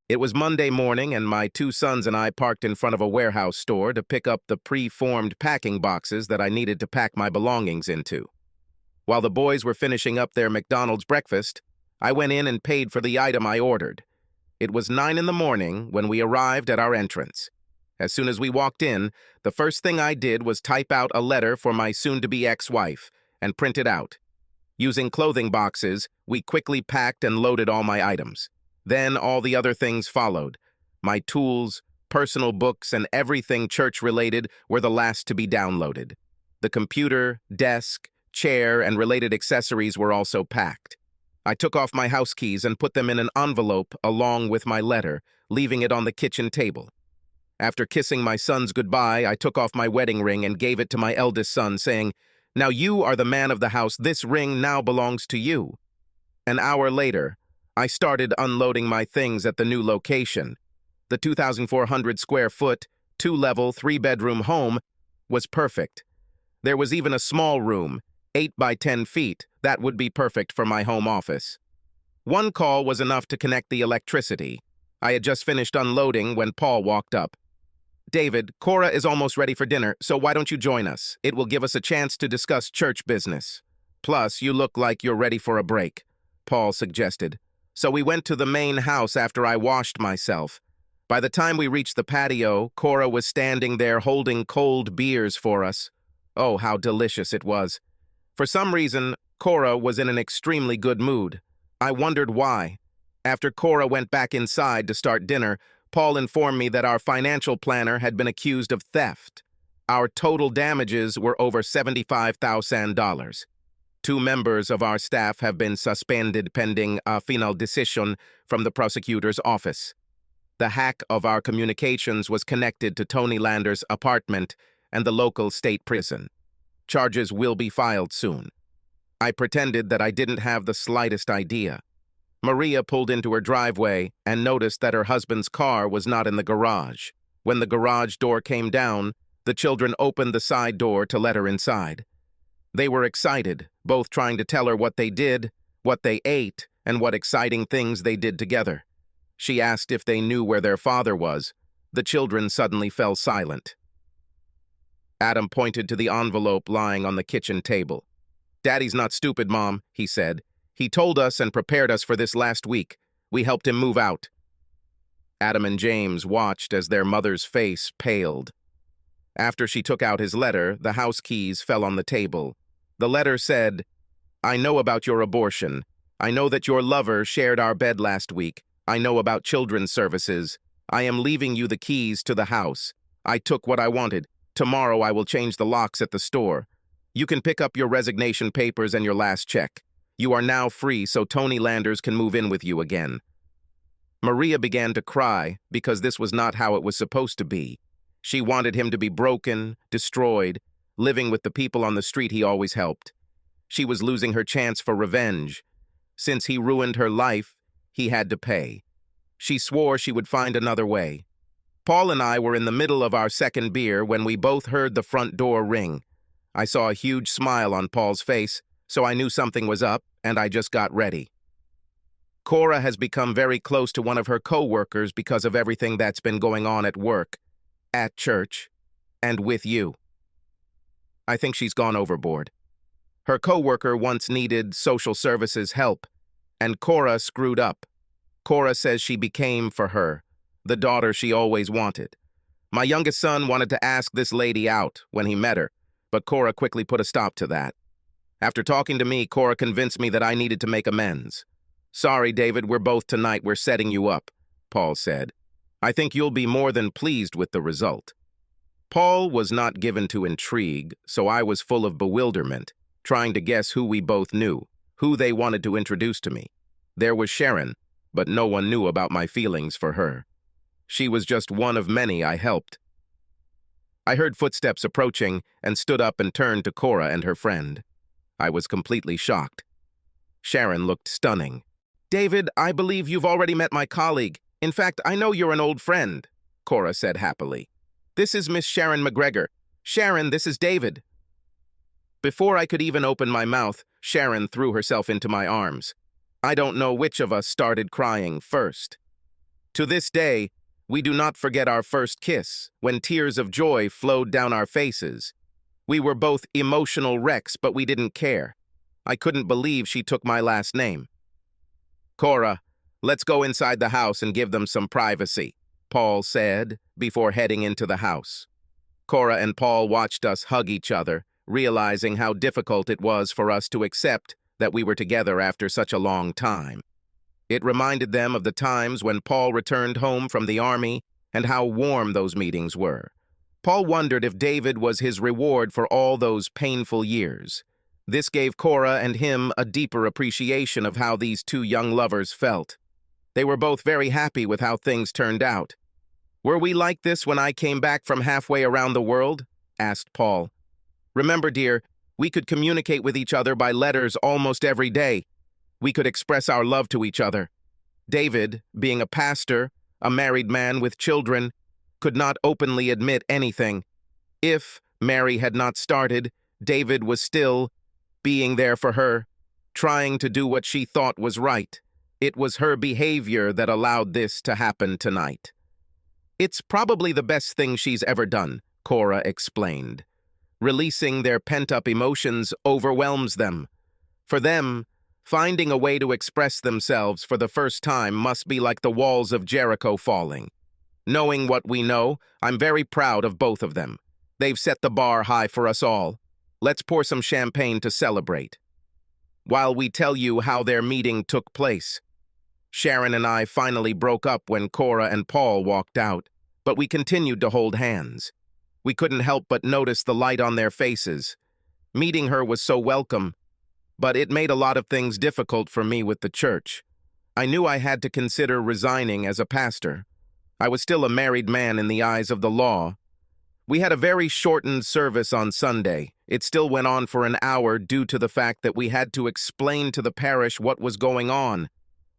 It was Monday morning, and my 2 sons and I parked in front of a warehouse store to pick up the pre-formed packing boxes that I needed to pack my belongings into. While the boys were finishing up their McDonald's breakfast, I went in and paid for the item I ordered. It was 9 in the morning when we arrived at our entrance. As soon as we walked in, the first thing I did was type out a letter for my soon-to-be ex-wife and print it out. Using clothing boxes, we quickly packed and loaded all my items. Then all the other things followed. My tools, personal books, and everything church-related were the last to be downloaded. The computer, desk, chair, and related accessories were also packed. I took off my house keys and put them in an envelope along with my letter, leaving it on the kitchen table. After kissing my sons goodbye, I took off my wedding ring and gave it to my eldest son, saying, "Now you are the man of the house. This ring now belongs to you." An hour later, I started unloading my things at the new location. The 2,400 square foot, 2-level, 3-bedroom home was perfect. There was even a small room, 8 by 10 feet, that would be perfect for my home office. One call was enough to connect the electricity. I had just finished unloading when Paul walked up. "David, Cora is almost ready for dinner, so why don't you join us? It will give us a chance to discuss church business. Plus, you look like you're ready for a break," Paul suggested. So we went to the main house after I washed myself. By the time we reached the patio, Cora was standing there holding cold beers for us. Oh, how delicious it was. For some reason, Cora was in an extremely good mood. I wondered why. After Cora went back inside to start dinner, Paul informed me that our financial planner had been accused of theft. Our total damages were over $75,000. 2 members of our staff have been suspended pending a final decision from the prosecutor's office. The hack of our communications was connected to Tony Lander's apartment and the local state prison. Charges will be filed soon. I pretended that I didn't have the slightest idea. Maria pulled into her driveway and noticed that her husband's car was not in the garage. When the garage door came down, the children opened the side door to let her inside. They were excited, both trying to tell her what they did, what they ate, and what exciting things they did together. She asked if they knew where their father was. The children suddenly fell silent. Adam pointed to the envelope lying on the kitchen table. "Daddy's not stupid, Mom," he said. "He told us and prepared us for this last week. We helped him move out." Adam and James watched as their mother's face paled. After she took out his letter, the house keys fell on the table. The letter said, "I know about your abortion. I know that your lover shared our bed last week. I know about children's services. I am leaving you the keys to the house. I took what I wanted. Tomorrow I will change the locks at the store. You can pick up your resignation papers and your last check. You are now free so Tony Landers can move in with you again." Maria began to cry because this was not how it was supposed to be. She wanted him to be broken, destroyed, living with the people on the street he always helped. She was losing her chance for revenge. Since he ruined her life, he had to pay. She swore she would find another way. Paul and I were in the middle of our second beer when we both heard the front door ring. I saw a huge smile on Paul's face, so I knew something was up, and I just got ready. Cora has become very close to one of her co-workers because of everything that's been going on at work, at church, and with you. I think she's gone overboard. Her co-worker once needed social services help, and Cora screwed up. Cora says she became, for her, the daughter she always wanted. My youngest son wanted to ask this lady out when he met her, but Cora quickly put a stop to that. After talking to me, Cora convinced me that I needed to make amends. "Sorry, David, we're both tonight. We're setting you up," Paul said. "I think you'll be more than pleased with the result." Paul was not given to intrigue, so I was full of bewilderment, trying to guess who we both knew, who they wanted to introduce to me. There was Sharon, but no one knew about my feelings for her. She was just one of many I helped. I heard footsteps approaching and stood up and turned to Cora and her friend. I was completely shocked. Sharon looked stunning. "David, I believe you've already met my colleague. In fact, I know you're an old friend," Cora said happily. "This is Miss Sharon McGregor. Sharon, this is David." Before I could even open my mouth, Sharon threw herself into my arms. I don't know which of us started crying first. To this day, we do not forget our first kiss, when tears of joy flowed down our faces. We were both emotional wrecks, but we didn't care. I couldn't believe she took my last name. "Cora, let's go inside the house and give them some privacy," Paul said, before heading into the house. Cora and Paul watched us hug each other, realizing how difficult it was for us to accept that we were together after such a long time. It reminded them of the times when Paul returned home from the army and how warm those meetings were. Paul wondered if David was his reward for all those painful years. This gave Cora and him a deeper appreciation of how these two young lovers felt. They were both very happy with how things turned out. "Were we like this when I came back from halfway around the world?" asked Paul. "Remember, dear, we could communicate with each other by letters almost every day. We could express our love to each other. David, being a pastor, a married man with children, could not openly admit anything. If Mary had not started, David was still being there for her, trying to do what she thought was right. It was her behavior that allowed this to happen tonight." "It's probably the best thing she's ever done," Cora explained. "Releasing their pent-up emotions overwhelms them. For them, finding a way to express themselves for the first time must be like the walls of Jericho falling. Knowing what we know, I'm very proud of both of them. They've set the bar high for us all. Let's pour some champagne to celebrate." While we tell you how their meeting took place, Sharon and I finally broke up when Cora and Paul walked out, but we continued to hold hands. We couldn't help but notice the light on their faces. Meeting her was so welcome, but it made a lot of things difficult for me with the church. I knew I had to consider resigning as a pastor. I was still a married man in the eyes of the law. We had a very shortened service on Sunday. It still went on for an hour due to the fact that we had to explain to the parish what was going on.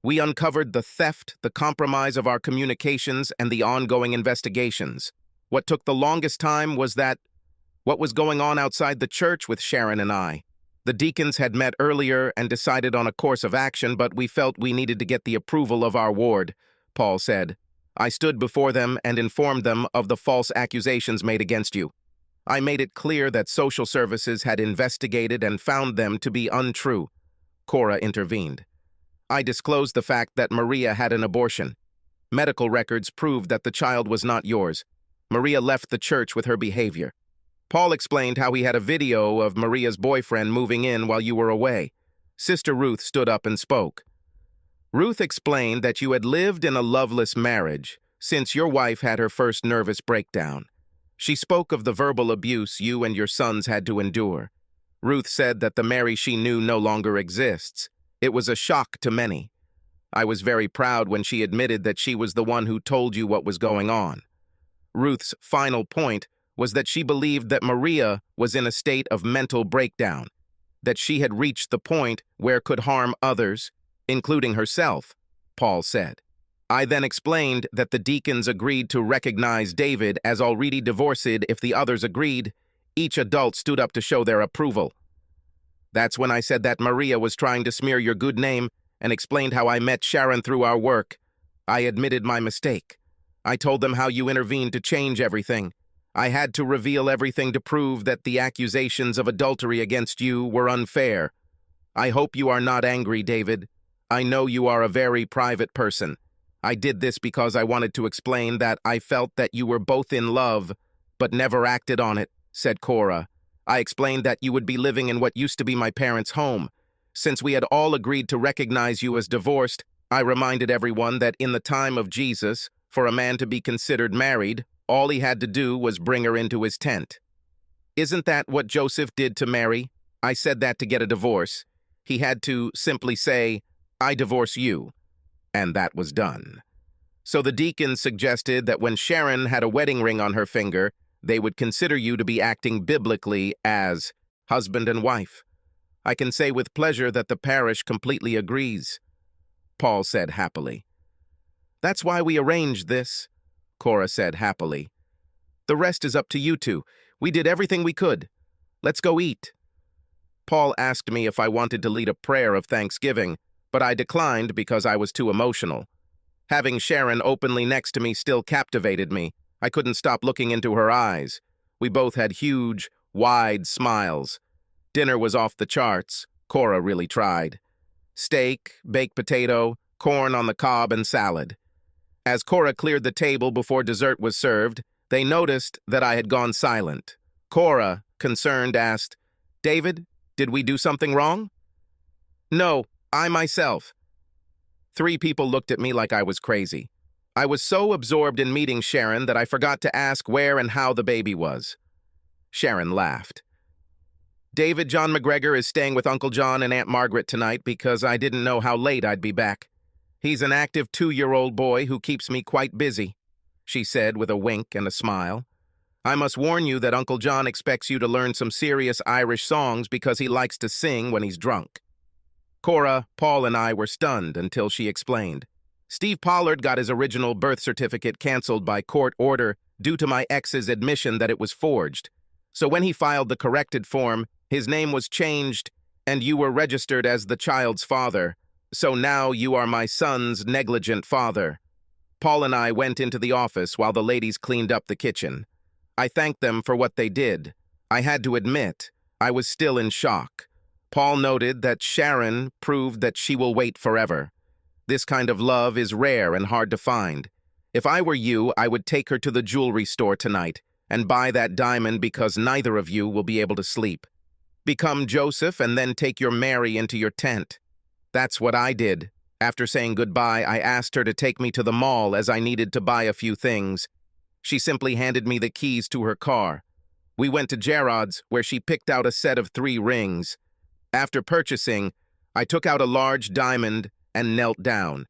We uncovered the theft, the compromise of our communications, and the ongoing investigations. What took the longest time was what was going on outside the church with Sharon and I. The deacons had met earlier and decided on a course of action, but we felt we needed to get the approval of our ward, Paul said. "I stood before them and informed them of the false accusations made against you. I made it clear that social services had investigated and found them to be untrue." Cora intervened. "I disclosed the fact that Maria had an abortion. Medical records proved that the child was not yours. Maria left the church with her behavior." Paul explained how he had a video of Maria's boyfriend moving in while you were away. Sister Ruth stood up and spoke. Ruth explained that you had lived in a loveless marriage since your wife had her first nervous breakdown. She spoke of the verbal abuse you and your sons had to endure. Ruth said that the Mary she knew no longer exists. It was a shock to many. I was very proud when she admitted that she was the one who told you what was going on. Ruth's final point was that she believed that Maria was in a state of mental breakdown, that she had reached the point where could harm others, including herself, Paul said. I then explained that the deacons agreed to recognize David as already divorced if the others agreed. Each adult stood up to show their approval. That's when I said that Maria was trying to smear your good name and explained how I met Sharon through our work. I admitted my mistake. I told them how you intervened to change everything. I had to reveal everything to prove that the accusations of adultery against you were unfair. I hope you are not angry, David. I know you are a very private person. I did this because I wanted to explain that I felt that you were both in love, but never acted on it, said Cora. I explained that you would be living in what used to be my parents' home. Since we had all agreed to recognize you as divorced, I reminded everyone that in the time of Jesus, for a man to be considered married, all he had to do was bring her into his tent. Isn't that what Joseph did to Mary? I said that to get a divorce. He had to simply say, "I divorce you," and that was done. So the deacon suggested that when Sharon had a wedding ring on her finger, they would consider you to be acting biblically as husband and wife. I can say with pleasure that the parish completely agrees, Paul said happily. That's why we arranged this, Cora said happily. The rest is up to you two. We did everything we could. Let's go eat. Paul asked me if I wanted to lead a prayer of thanksgiving, but I declined because I was too emotional. Having Sharon openly next to me still captivated me. I couldn't stop looking into her eyes. We both had huge, wide smiles. Dinner was off the charts. Cora really tried. Steak, baked potato, corn on the cob, and salad. As Cora cleared the table before dessert was served, they noticed that I had gone silent. Cora, concerned, asked, "David, did we do something wrong?" "No, I myself." 3 people looked at me like I was crazy. I was so absorbed in meeting Sharon that I forgot to ask where and how the baby was. Sharon laughed. "David John McGregor is staying with Uncle John and Aunt Margaret tonight because I didn't know how late I'd be back. He's an active 2-year-old boy who keeps me quite busy," she said with a wink and a smile. "I must warn you that Uncle John expects you to learn some serious Irish songs because he likes to sing when he's drunk." Cora, Paul, and I were stunned until she explained. "Steve Pollard got his original birth certificate canceled by court order due to my ex's admission that it was forged. So when he filed the corrected form, his name was changed and you were registered as the child's father. So now you are my son's negligent father." Paul and I went into the office while the ladies cleaned up the kitchen. I thanked them for what they did. I had to admit, I was still in shock. Paul noted that Sharon proved that she will wait forever. This kind of love is rare and hard to find. If I were you, I would take her to the jewelry store tonight and buy that diamond because neither of you will be able to sleep. Become Joseph and then take your Mary into your tent. That's what I did. After saying goodbye, I asked her to take me to the mall as I needed to buy a few things. She simply handed me the keys to her car. We went to Gerard's, where she picked out a set of 3 rings. After purchasing, I took out a large diamond and knelt down.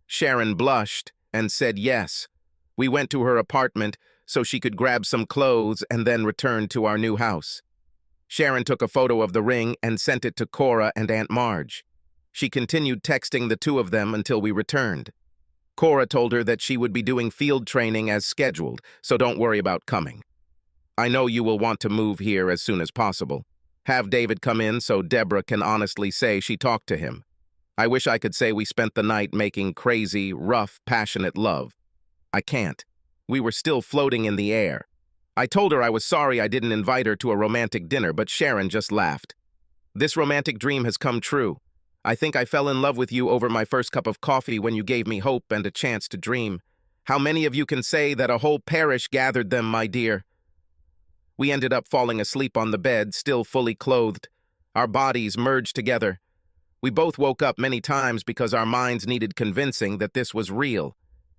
Sharon blushed and said yes. We went to her apartment so she could grab some clothes and then returned to our new house. Sharon took a photo of the ring and sent it to Cora and Aunt Marge. She continued texting the 2 of them until we returned. Cora told her that she would be doing field training as scheduled, so don't worry about coming. I know you will want to move here as soon as possible. Have David come in so Deborah can honestly say she talked to him. I wish I could say we spent the night making crazy, rough, passionate love. I can't. We were still floating in the air. I told her I was sorry I didn't invite her to a romantic dinner, but Sharon just laughed. This romantic dream has come true. I think I fell in love with you over my first cup of coffee when you gave me hope and a chance to dream. How many of you can say that a whole parish gathered them, my dear? We ended up falling asleep on the bed, still fully clothed. Our bodies merged together. We both woke up many times because our minds needed convincing that this was real.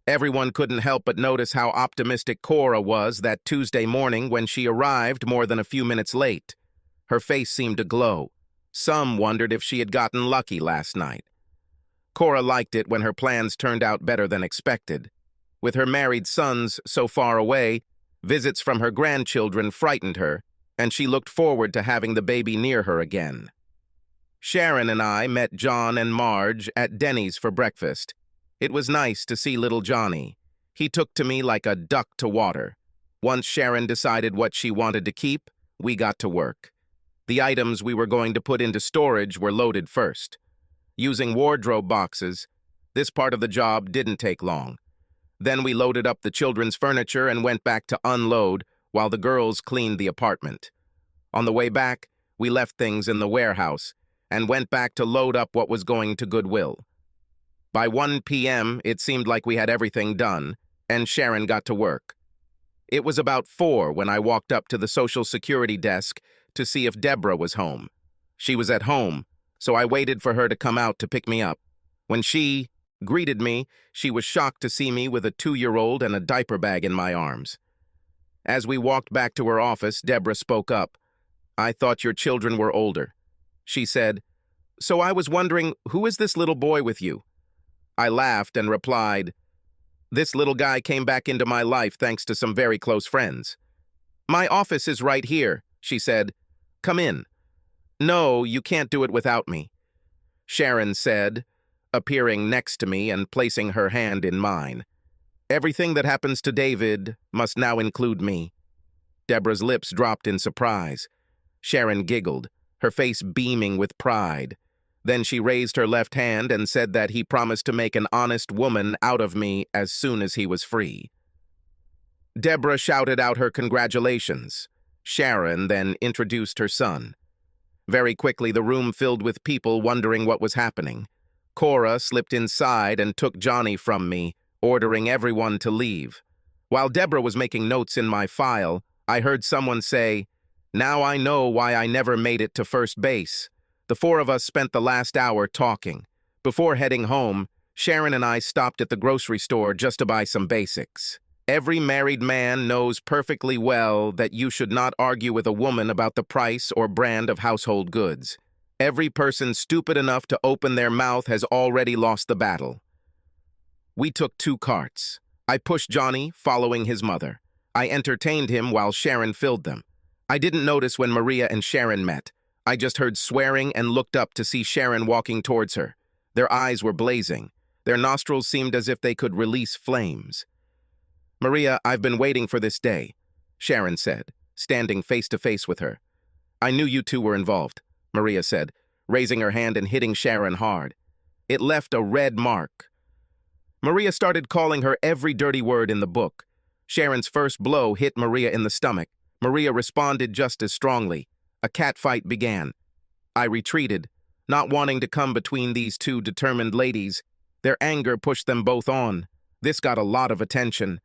Everyone couldn't help but notice how optimistic Cora was that Tuesday morning when she arrived more than a few minutes late. Her face seemed to glow. Some wondered if she had gotten lucky last night. Cora liked it when her plans turned out better than expected. With her married sons so far away, visits from her grandchildren frightened her, and she looked forward to having the baby near her again. Sharon and I met John and Marge at Denny's for breakfast. It was nice to see little Johnny. He took to me like a duck to water. Once Sharon decided what she wanted to keep, we got to work. The items we were going to put into storage were loaded first. Using wardrobe boxes, this part of the job didn't take long. Then we loaded up the children's furniture and went back to unload while the girls cleaned the apartment. On the way back, we left things in the warehouse and went back to load up what was going to Goodwill. By 1 p.m., it seemed like we had everything done, and Sharon got to work. It was about 4 when I walked up to the Social Security desk to see if Deborah was home. She was at home, so I waited for her to come out to pick me up. When she greeted me, she was shocked to see me with a 2-year-old and a diaper bag in my arms. As we walked back to her office, Deborah spoke up. "I thought your children were older." She said, So I was wondering, who is this little boy with you? I laughed and replied, this little guy came back into my life thanks to some very close friends. My office is right here, she said. Come in. No, you can't do it without me, Sharon said, appearing next to me and placing her hand in mine. Everything that happens to David must now include me. Deborah's lips dropped in surprise. Sharon giggled, her face beaming with pride. Then she raised her left hand and said that he promised to make an honest woman out of me as soon as he was free. Deborah shouted out her congratulations. Sharon then introduced her son. Very quickly, the room filled with people wondering what was happening. Cora slipped inside and took Johnny from me, ordering everyone to leave. While Deborah was making notes in my file, I heard someone say, "Now I know why I never made it to first base." The four of us spent the last hour talking. Before heading home, Sharon and I stopped at the grocery store just to buy some basics. Every married man knows perfectly well that you should not argue with a woman about the price or brand of household goods. Every person stupid enough to open their mouth has already lost the battle. We took 2 carts. I pushed Johnny, following his mother. I entertained him while Sharon filled them. I didn't notice when Maria and Sharon met. I just heard swearing and looked up to see Sharon walking towards her. Their eyes were blazing. Their nostrils seemed as if they could release flames. "Maria, I've been waiting for this day," Sharon said, standing face to face with her. "I knew you two were involved," Maria said, raising her hand and hitting Sharon hard. It left a red mark. Maria started calling her every dirty word in the book. Sharon's first blow hit Maria in the stomach. Maria responded just as strongly. A catfight began. I retreated, not wanting to come between these two determined ladies. Their anger pushed them both on. This got a lot of attention.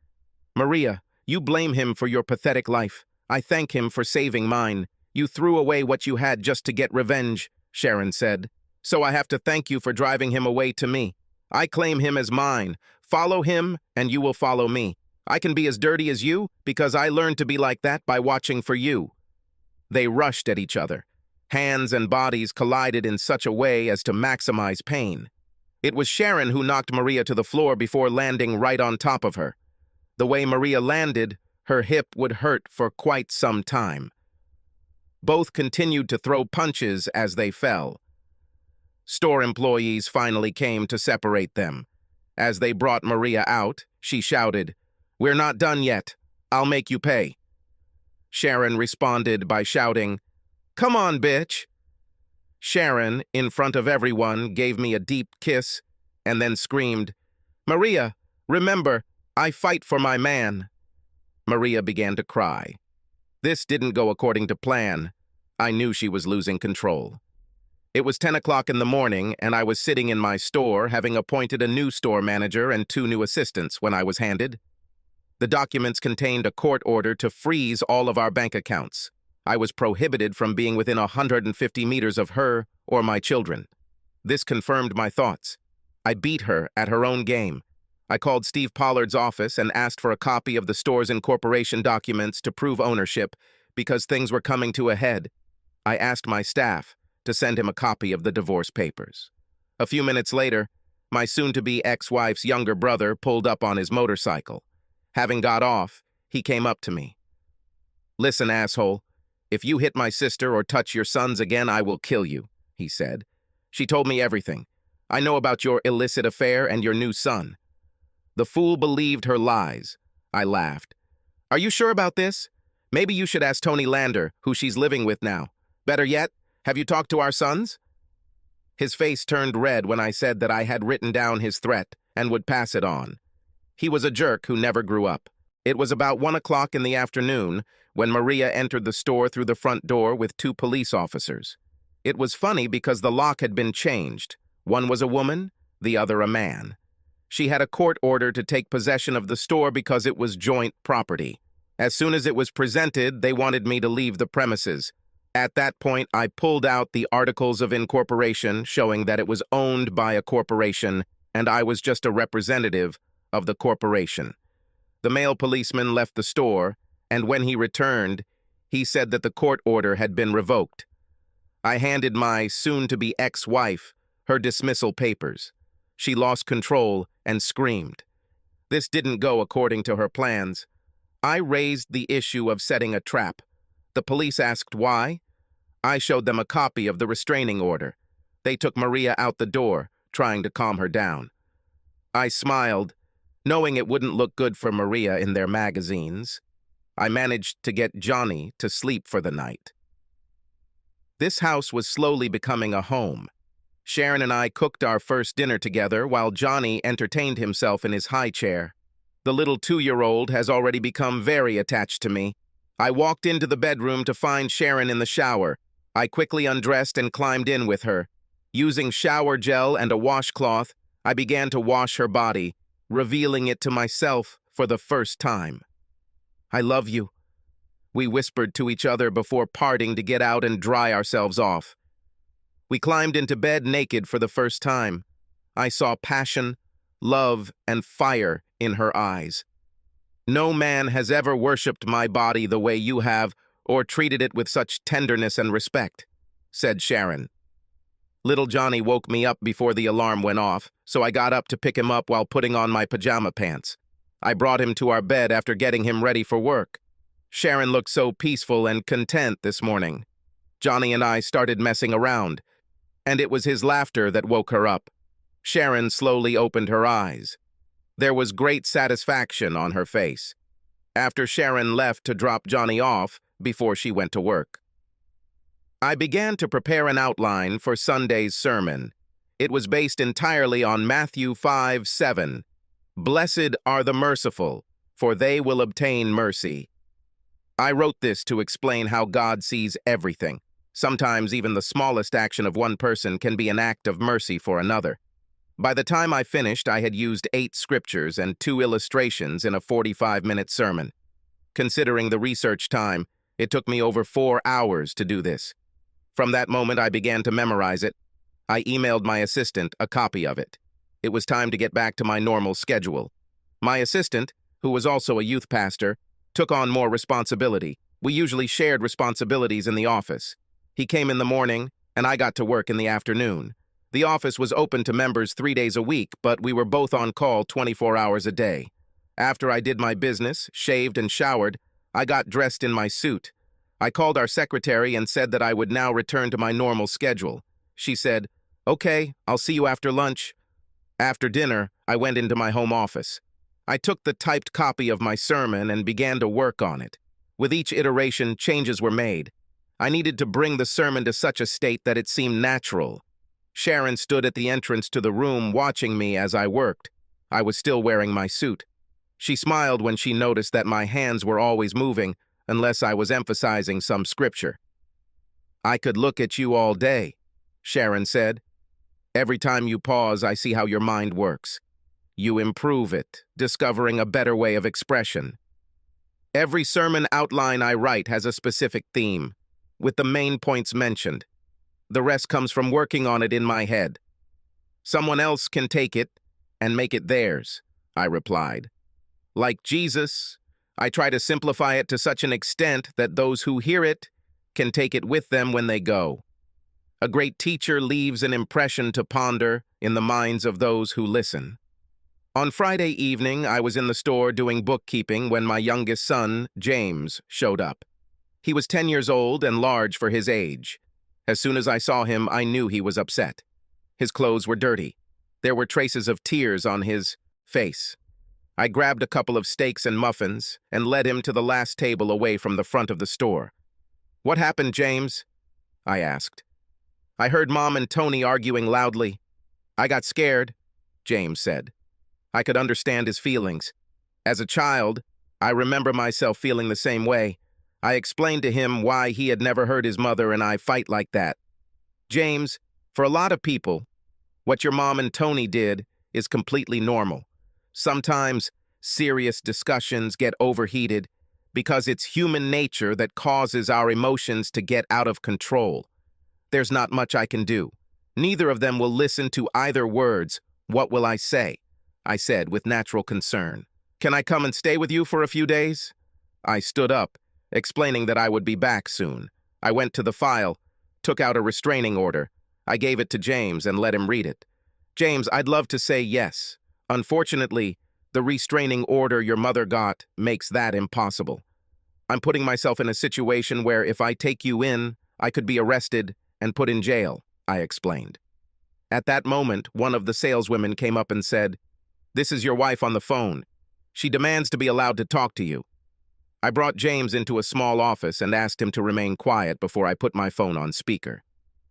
"Maria, you blame him for your pathetic life. I thank him for saving mine. You threw away what you had just to get revenge," Sharon said. "So I have to thank you for driving him away to me. I claim him as mine. Follow him, and you will follow me. I can be as dirty as you because I learned to be like that by watching for you." They rushed at each other. Hands and bodies collided in such a way as to maximize pain. It was Sharon who knocked Maria to the floor before landing right on top of her. The way Maria landed, her hip would hurt for quite some time. Both continued to throw punches as they fell. Store employees finally came to separate them. As they brought Maria out, she shouted, "We're not done yet. I'll make you pay." Sharon responded by shouting, "Come on, bitch." Sharon, in front of everyone, gave me a deep kiss and then screamed, "Maria, remember, I fight for my man." Maria began to cry. This didn't go according to plan. I knew she was losing control. It was 10 o'clock in the morning, and I was sitting in my store, having appointed a new store manager and 2 new assistants when I was handed. The documents contained a court order to freeze all of our bank accounts. I was prohibited from being within 150 meters of her or my children. This confirmed my thoughts. I beat her at her own game. I called Steve Pollard's office and asked for a copy of the store's incorporation documents to prove ownership because things were coming to a head. I asked my staff to send him a copy of the divorce papers. A few minutes later, my soon-to-be ex-wife's younger brother pulled up on his motorcycle. Having got off, he came up to me. "Listen, asshole, if you hit my sister or touch your sons again, I will kill you," he said. "She told me everything. I know about your illicit affair and your new son." The fool believed her lies. I laughed. "Are you sure about this? Maybe you should ask Tony Lander, who she's living with now. Better yet, have you talked to our sons?" His face turned red when I said that I had written down his threat and would pass it on. He was a jerk who never grew up. It was about 1 o'clock in the afternoon when Maria entered the store through the front door with 2 police officers. It was funny because the lock had been changed. One was a woman, the other a man. She had a court order to take possession of the store because it was joint property. As soon as it was presented, they wanted me to leave the premises. At that point, I pulled out the articles of incorporation showing that it was owned by a corporation and I was just a representative of the corporation. The male policeman left the store, and when he returned, he said that the court order had been revoked. I handed my soon-to-be ex-wife her dismissal papers. She lost control and screamed. This didn't go according to her plans. I raised the issue of setting a trap. The police asked why. I showed them a copy of the restraining order. They took Maria out the door, trying to calm her down. I smiled, knowing it wouldn't look good for Maria in their magazines. I managed to get Johnny to sleep for the night. This house was slowly becoming a home. Sharon and I cooked our first dinner together while Johnny entertained himself in his high chair. The little 2-year-old has already become very attached to me. I walked into the bedroom to find Sharon in the shower. I quickly undressed and climbed in with her. Using shower gel and a washcloth, I began to wash her body, revealing it to myself for the first time. "I love you," we whispered to each other before parting to get out and dry ourselves off. We climbed into bed naked for the first time. I saw passion, love, and fire in her eyes. "No man has ever worshipped my body the way you have, or treated it with such tenderness and respect," said Sharon. Little Johnny woke me up before the alarm went off, so I got up to pick him up while putting on my pajama pants. I brought him to our bed after getting him ready for work. Sharon looked so peaceful and content this morning. Johnny and I started messing around, and it was his laughter that woke her up. Sharon slowly opened her eyes. There was great satisfaction on her face. After Sharon left to drop Johnny off before she went to work, I began to prepare an outline for Sunday's sermon. It was based entirely on Matthew 5:7. "Blessed are the merciful, for they will obtain mercy." I wrote this to explain how God sees everything. Sometimes even the smallest action of one person can be an act of mercy for another. By the time I finished, I had used 8 scriptures and 2 illustrations in a 45-minute sermon. Considering the research time, it took me over 4 hours to do this. From that moment, I began to memorize it. I emailed my assistant a copy of it. It was time to get back to my normal schedule. My assistant, who was also a youth pastor, took on more responsibility. We usually shared responsibilities in the office. He came in the morning, and I got to work in the afternoon. The office was open to members 3 days a week, but we were both on call 24 hours a day. After I did my business, shaved and showered, I got dressed in my suit. I called our secretary and said that I would now return to my normal schedule. She said, "Okay, I'll see you after lunch." After dinner, I went into my home office. I took the typed copy of my sermon and began to work on it. With each iteration, changes were made. I needed to bring the sermon to such a state that it seemed natural. Sharon stood at the entrance to the room watching me as I worked. I was still wearing my suit. She smiled when she noticed that my hands were always moving, unless I was emphasizing some scripture. "I could look at you all day," Sharon said. "Every time you pause, I see how your mind works. You improve it, discovering a better way of expression. Every sermon outline I write has a specific theme, with the main points mentioned. The rest comes from working on it in my head. Someone else can take it and make it theirs," I replied. "Like Jesus, I try to simplify it to such an extent that those who hear it can take it with them when they go. A great teacher leaves an impression to ponder in the minds of those who listen." On Friday evening, I was in the store doing bookkeeping when my youngest son, James, showed up. He was 10 years old and large for his age. As soon as I saw him, I knew he was upset. His clothes were dirty. There were traces of tears on his face. I grabbed a couple of steaks and muffins and led him to the last table away from the front of the store. "What happened, James?" I asked. "I heard Mom and Tony arguing loudly. I got scared," James said. I could understand his feelings. As a child, I remember myself feeling the same way. I explained to him why he had never heard his mother and I fight like that. "James, for a lot of people, what your mom and Tony did is completely normal. Sometimes serious discussions get overheated because it's human nature that causes our emotions to get out of control. There's not much I can do. Neither of them will listen to either words. What will I say?" I said with natural concern. "Can I come and stay with you for a few days?" I stood up, explaining that I would be back soon. I went to the file, took out a restraining order. I gave it to James and let him read it. James, I'd love to say yes. Unfortunately, the restraining order your mother got makes that impossible. I'm putting myself in a situation where if I take you in, I could be arrested and put in jail, I explained. At that moment, one of the saleswomen came up and said, "This is your wife on the phone. She demands to be allowed to talk to you." I brought James into a small office and asked him to remain quiet before I put my phone on speaker.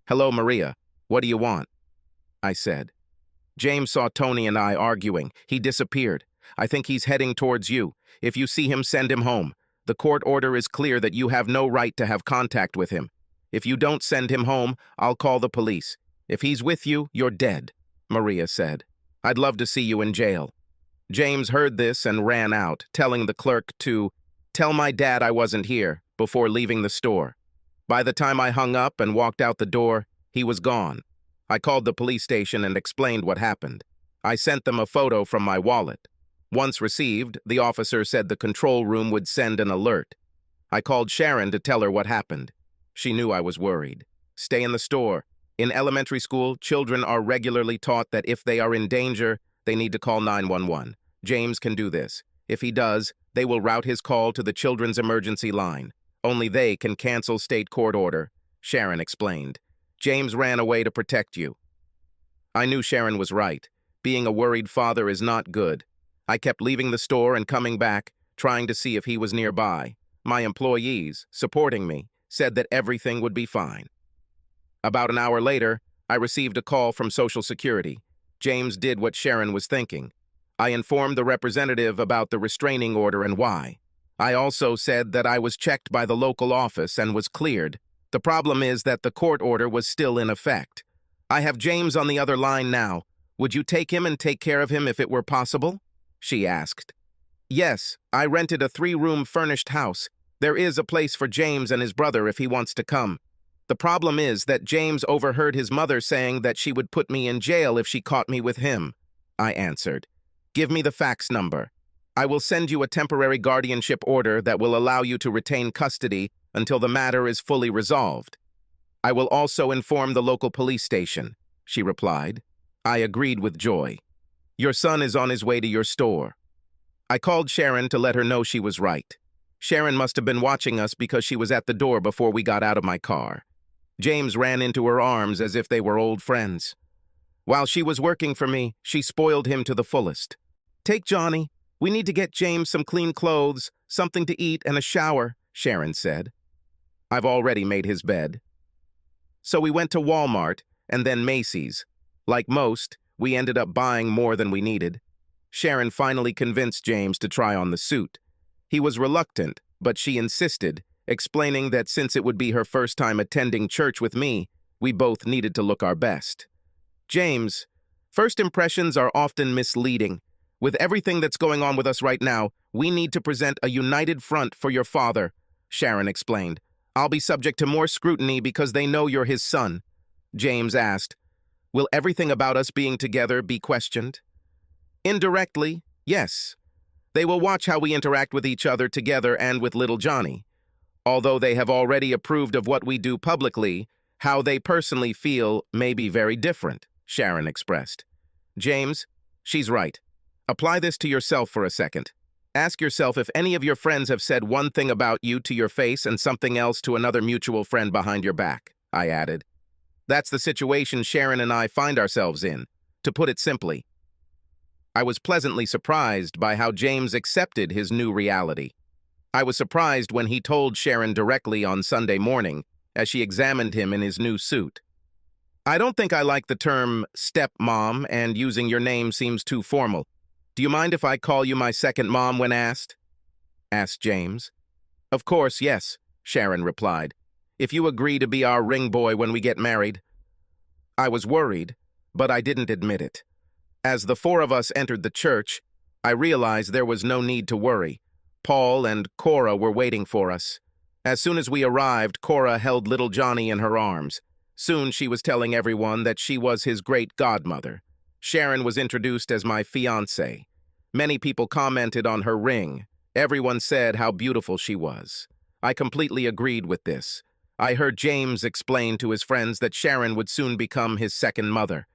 "Hello, Maria. What do you want?" I said. James saw Tony and I arguing. He disappeared. I think he's heading towards you. If you see him, send him home. The court order is clear that you have no right to have contact with him. If you don't send him home, I'll call the police. If he's with you, you're dead," Maria said. "I'd love to see you in jail." James heard this and ran out, telling the clerk to tell my dad I wasn't here before leaving the store. By the time I hung up and walked out the door, he was gone. I called the police station and explained what happened. I sent them a photo from my wallet. Once received, the officer said the control room would send an alert. I called Sharon to tell her what happened. She knew I was worried. Stay in the store. In elementary school, children are regularly taught that if they are in danger, they need to call 911. James can do this. If he does, they will route his call to the children's emergency line. Only they can cancel state court order, Sharon explained. James ran away to protect you. I knew Sharon was right. Being a worried father is not good. I kept leaving the store and coming back, trying to see if he was nearby. My employees, supporting me, said that everything would be fine. About an hour later, I received a call from Social Security. James did what Sharon was thinking. I informed the representative about the restraining order and why. I also said that I was checked by the local office and was cleared. The problem is that the court order was still in effect. I have James on the other line now. Would you take him and take care of him if it were possible? She asked. Yes, I rented a 3-room furnished house. There is a place for James and his brother if he wants to come. The problem is that James overheard his mother saying that she would put me in jail if she caught me with him. I answered. Give me the fax number. I will send you a temporary guardianship order that will allow you to retain custody until the matter is fully resolved. I will also inform the local police station, she replied. I agreed with joy. Your son is on his way to your store. I called Sharon to let her know she was right. Sharon must have been watching us because she was at the door before we got out of my car. James ran into her arms as if they were old friends. While she was working for me, she spoiled him to the fullest. Take Johnny. We need to get James some clean clothes, something to eat, and a shower, Sharon said. I've already made his bed. So we went to Walmart and then Macy's. Like most, we ended up buying more than we needed. Sharon finally convinced James to try on the suit. He was reluctant, but she insisted, explaining that since it would be her first time attending church with me, we both needed to look our best. James, first impressions are often misleading. With everything that's going on with us right now, we need to present a united front for your father, Sharon explained. I'll be subject to more scrutiny because they know you're his son. James asked, will everything about us being together be questioned? Indirectly, yes. They will watch how we interact with each other together and with little Johnny. Although they have already approved of what we do publicly, how they personally feel may be very different, Sharon expressed. James, she's right. Apply this to yourself for a second. Ask yourself if any of your friends have said one thing about you to your face and something else to another mutual friend behind your back, I added. That's the situation Sharon and I find ourselves in, to put it simply. I was pleasantly surprised by how James accepted his new reality. I was surprised when he told Sharon directly on Sunday morning as she examined him in his new suit. I don't think I like the term stepmom, and using your name seems too formal. Do you mind if I call you my second mom when asked? Asked James. Of course, yes, Sharon replied. If you agree to be our ring boy when we get married. I was worried, but I didn't admit it. As the 4 of us entered the church, I realized there was no need to worry. Paul and Cora were waiting for us. As soon as we arrived, Cora held little Johnny in her arms. Soon she was telling everyone that she was his great godmother. Sharon was introduced as my fiancée. Many people commented on her ring. Everyone said how beautiful she was. I completely agreed with this. I heard James explain to his friends that Sharon would soon become his second mother.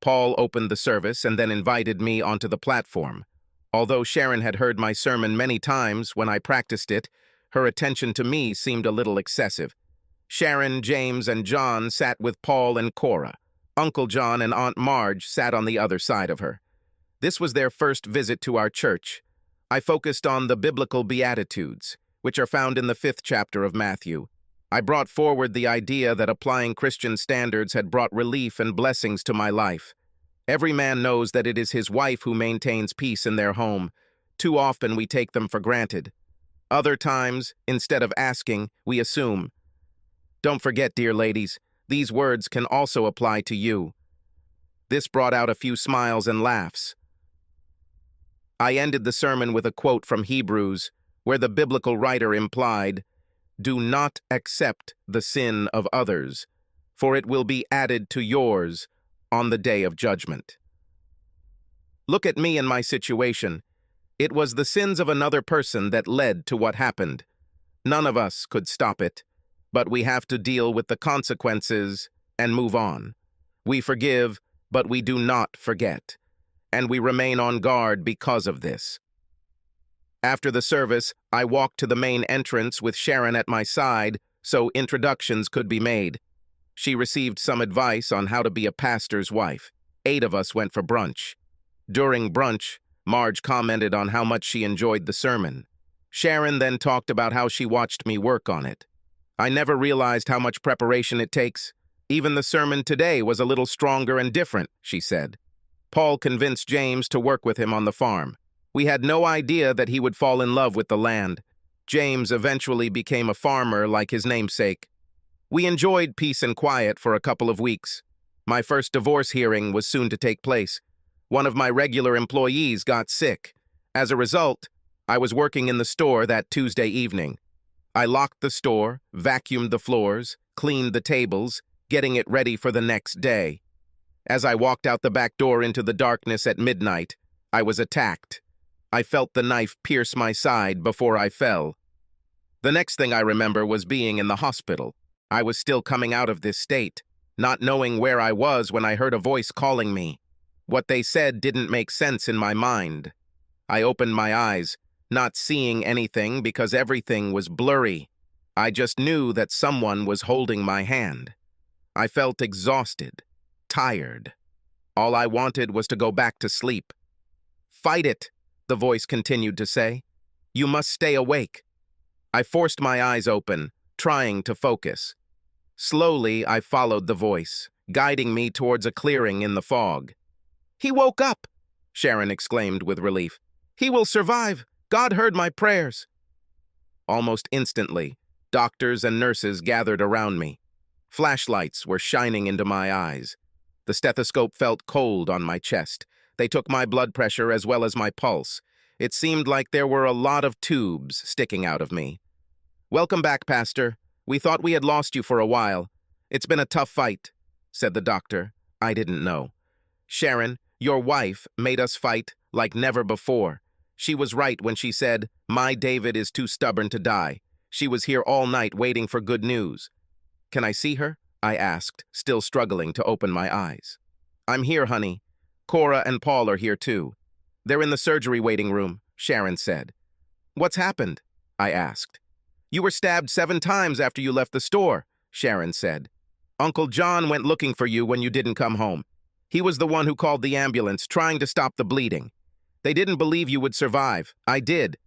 Paul opened the service and then invited me onto the platform. Although Sharon had heard my sermon many times when I practiced it, her attention to me seemed a little excessive. Sharon, James, and John sat with Paul and Cora. Uncle John and Aunt Marge sat on the other side of her. This was their first visit to our church. I focused on the biblical Beatitudes, which are found in the 5th chapter of Matthew. I brought forward the idea that applying Christian standards had brought relief and blessings to my life. Every man knows that it is his wife who maintains peace in their home. Too often we take them for granted. Other times, instead of asking, we assume. Don't forget, dear ladies, these words can also apply to you. This brought out a few smiles and laughs. I ended the sermon with a quote from Hebrews, where the biblical writer implied, "Do not accept the sin of others, for it will be added to yours on the day of judgment." Look at me and my situation. It was the sins of another person that led to what happened. None of us could stop it, but we have to deal with the consequences and move on. We forgive, but we do not forget, and we remain on guard because of this. After the service, I walked to the main entrance with Sharon at my side so introductions could be made. She received some advice on how to be a pastor's wife. 8 of us went for brunch. During brunch, Marge commented on how much she enjoyed the sermon. Sharon then talked about how she watched me work on it. I never realized how much preparation it takes. Even the sermon today was a little stronger and different, she said. Paul convinced James to work with him on the farm. We had no idea that he would fall in love with the land. James eventually became a farmer like his namesake. We enjoyed peace and quiet for a couple of weeks. My first divorce hearing was soon to take place. One of my regular employees got sick. As a result, I was working in the store that Tuesday evening. I locked the store, vacuumed the floors, cleaned the tables, getting it ready for the next day. As I walked out the back door into the darkness at midnight, I was attacked. I felt the knife pierce my side before I fell. The next thing I remember was being in the hospital. I was still coming out of this state, not knowing where I was when I heard a voice calling me. What they said didn't make sense in my mind. I opened my eyes, not seeing anything because everything was blurry. I just knew that someone was holding my hand. I felt exhausted, tired. All I wanted was to go back to sleep. "Fight it," the voice continued to say. "You must stay awake." I forced my eyes open, trying to focus. Slowly, I followed the voice, guiding me towards a clearing in the fog. "He woke up!" Sharon exclaimed with relief. "He will survive! God heard my prayers!" Almost instantly, doctors and nurses gathered around me. Flashlights were shining into my eyes. The stethoscope felt cold on my chest. They took my blood pressure as well as my pulse. It seemed like there were a lot of tubes sticking out of me. "Welcome back, Pastor. We thought we had lost you for a while. It's been a tough fight," said the doctor. I didn't know. "Sharon, your wife, made us fight like never before. She was right when she said, 'My David is too stubborn to die.' She was here all night waiting for good news." "Can I see her?" I asked, still struggling to open my eyes. "I'm here, honey. Cora and Paul are here too. They're in the surgery waiting room," Sharon said. "What's happened?" I asked. "You were stabbed 7 times after you left the store," Sharon said. "Uncle John went looking for you when you didn't come home. He was the one who called the ambulance, trying to stop the bleeding. They didn't believe you would survive. I did.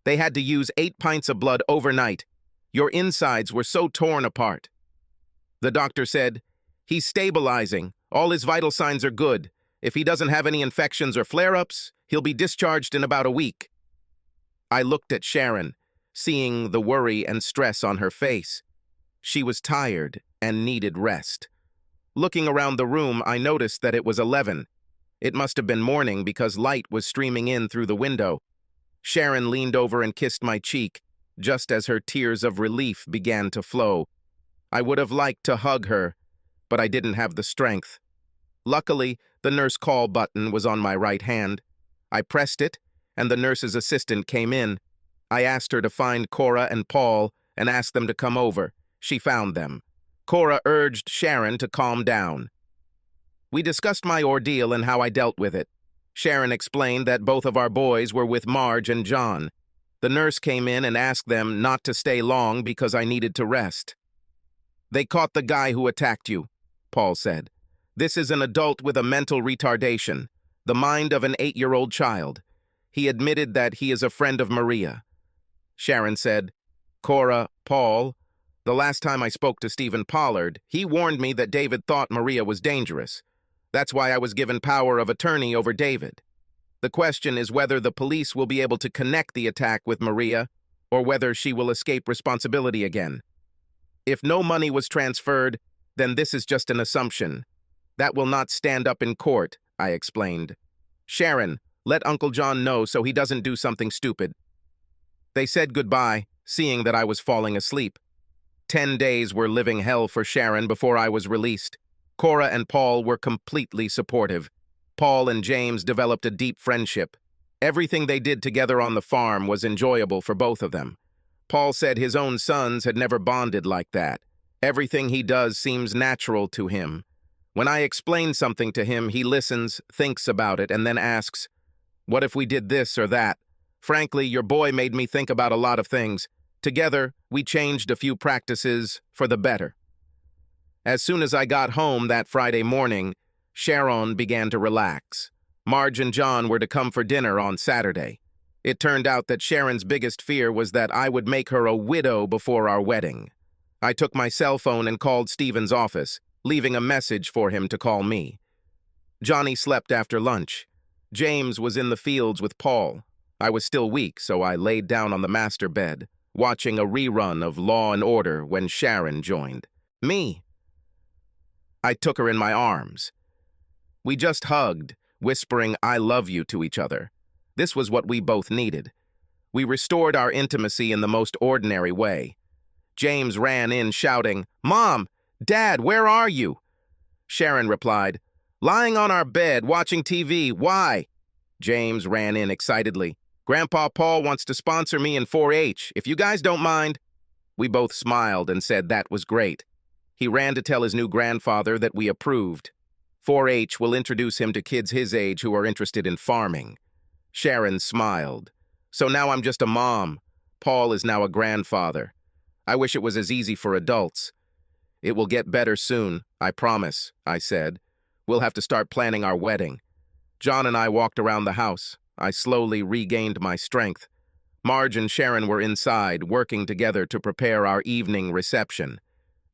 They had to use 8 pints of blood overnight. Your insides were so torn apart." The doctor said, "He's stabilizing. All his vital signs are good. If he doesn't have any infections or flare-ups, he'll be discharged in about a week." I looked at Sharon, seeing the worry and stress on her face. She was tired and needed rest. Looking around the room, I noticed that it was 11. It must have been morning because light was streaming in through the window. Sharon leaned over and kissed my cheek, just as her tears of relief began to flow. I would have liked to hug her, but I didn't have the strength. Luckily, the nurse call button was on my right hand. I pressed it, and the nurse's assistant came in. I asked her to find Cora and Paul and asked them to come over. She found them. Cora urged Sharon to calm down. We discussed my ordeal and how I dealt with it. Sharon explained that both of our boys were with Marge and John. The nurse came in and asked them not to stay long because I needed to rest. They caught the guy who attacked you, Paul said. This is an adult with a mental retardation, the mind of an 8-year-old child. He admitted that he is a friend of Maria. Sharon said, Cora, Paul, the last time I spoke to Stephen Pollard, he warned me that David thought Maria was dangerous. That's why I was given power of attorney over David. The question is whether the police will be able to connect the attack with Maria or whether she will escape responsibility again. If no money was transferred, then this is just an assumption. That will not stand up in court, I explained. Sharon, let Uncle John know so he doesn't do something stupid. They said goodbye, seeing that I was falling asleep. 10 days were living hell for Sharon before I was released. Cora and Paul were completely supportive. Paul and James developed a deep friendship. Everything they did together on the farm was enjoyable for both of them. Paul said his own sons had never bonded like that. Everything he does seems natural to him. When I explain something to him, he listens, thinks about it, and then asks, "What if we did this or that?" Frankly, your boy made me think about a lot of things. Together, we changed a few practices for the better. As soon as I got home that Friday morning, Sharon began to relax. Marge and John were to come for dinner on Saturday. It turned out that Sharon's biggest fear was that I would make her a widow before our wedding. I took my cell phone and called Stephen's office, leaving a message for him to call me. Johnny slept after lunch. James was in the fields with Paul. I was still weak, so I laid down on the master bed, watching a rerun of Law and Order when Sharon joined. Me. I took her in my arms. We just hugged, whispering "I love you" to each other. This was what we both needed. We restored our intimacy in the most ordinary way. James ran in shouting, "Mom! Dad, where are you?" Sharon replied, "Lying on our bed, watching TV. Why?" James ran in excitedly. "Grandpa Paul wants to sponsor me in 4-H, if you guys don't mind." We both smiled and said that was great. He ran to tell his new grandfather that we approved. 4-H will introduce him to kids his age who are interested in farming. Sharon smiled. So now I'm just a mom. Paul is now a grandfather. I wish it was as easy for adults. It will get better soon, I promise, I said. We'll have to start planning our wedding. John and I walked around the house. I slowly regained my strength. Marge and Sharon were inside, working together to prepare our evening reception.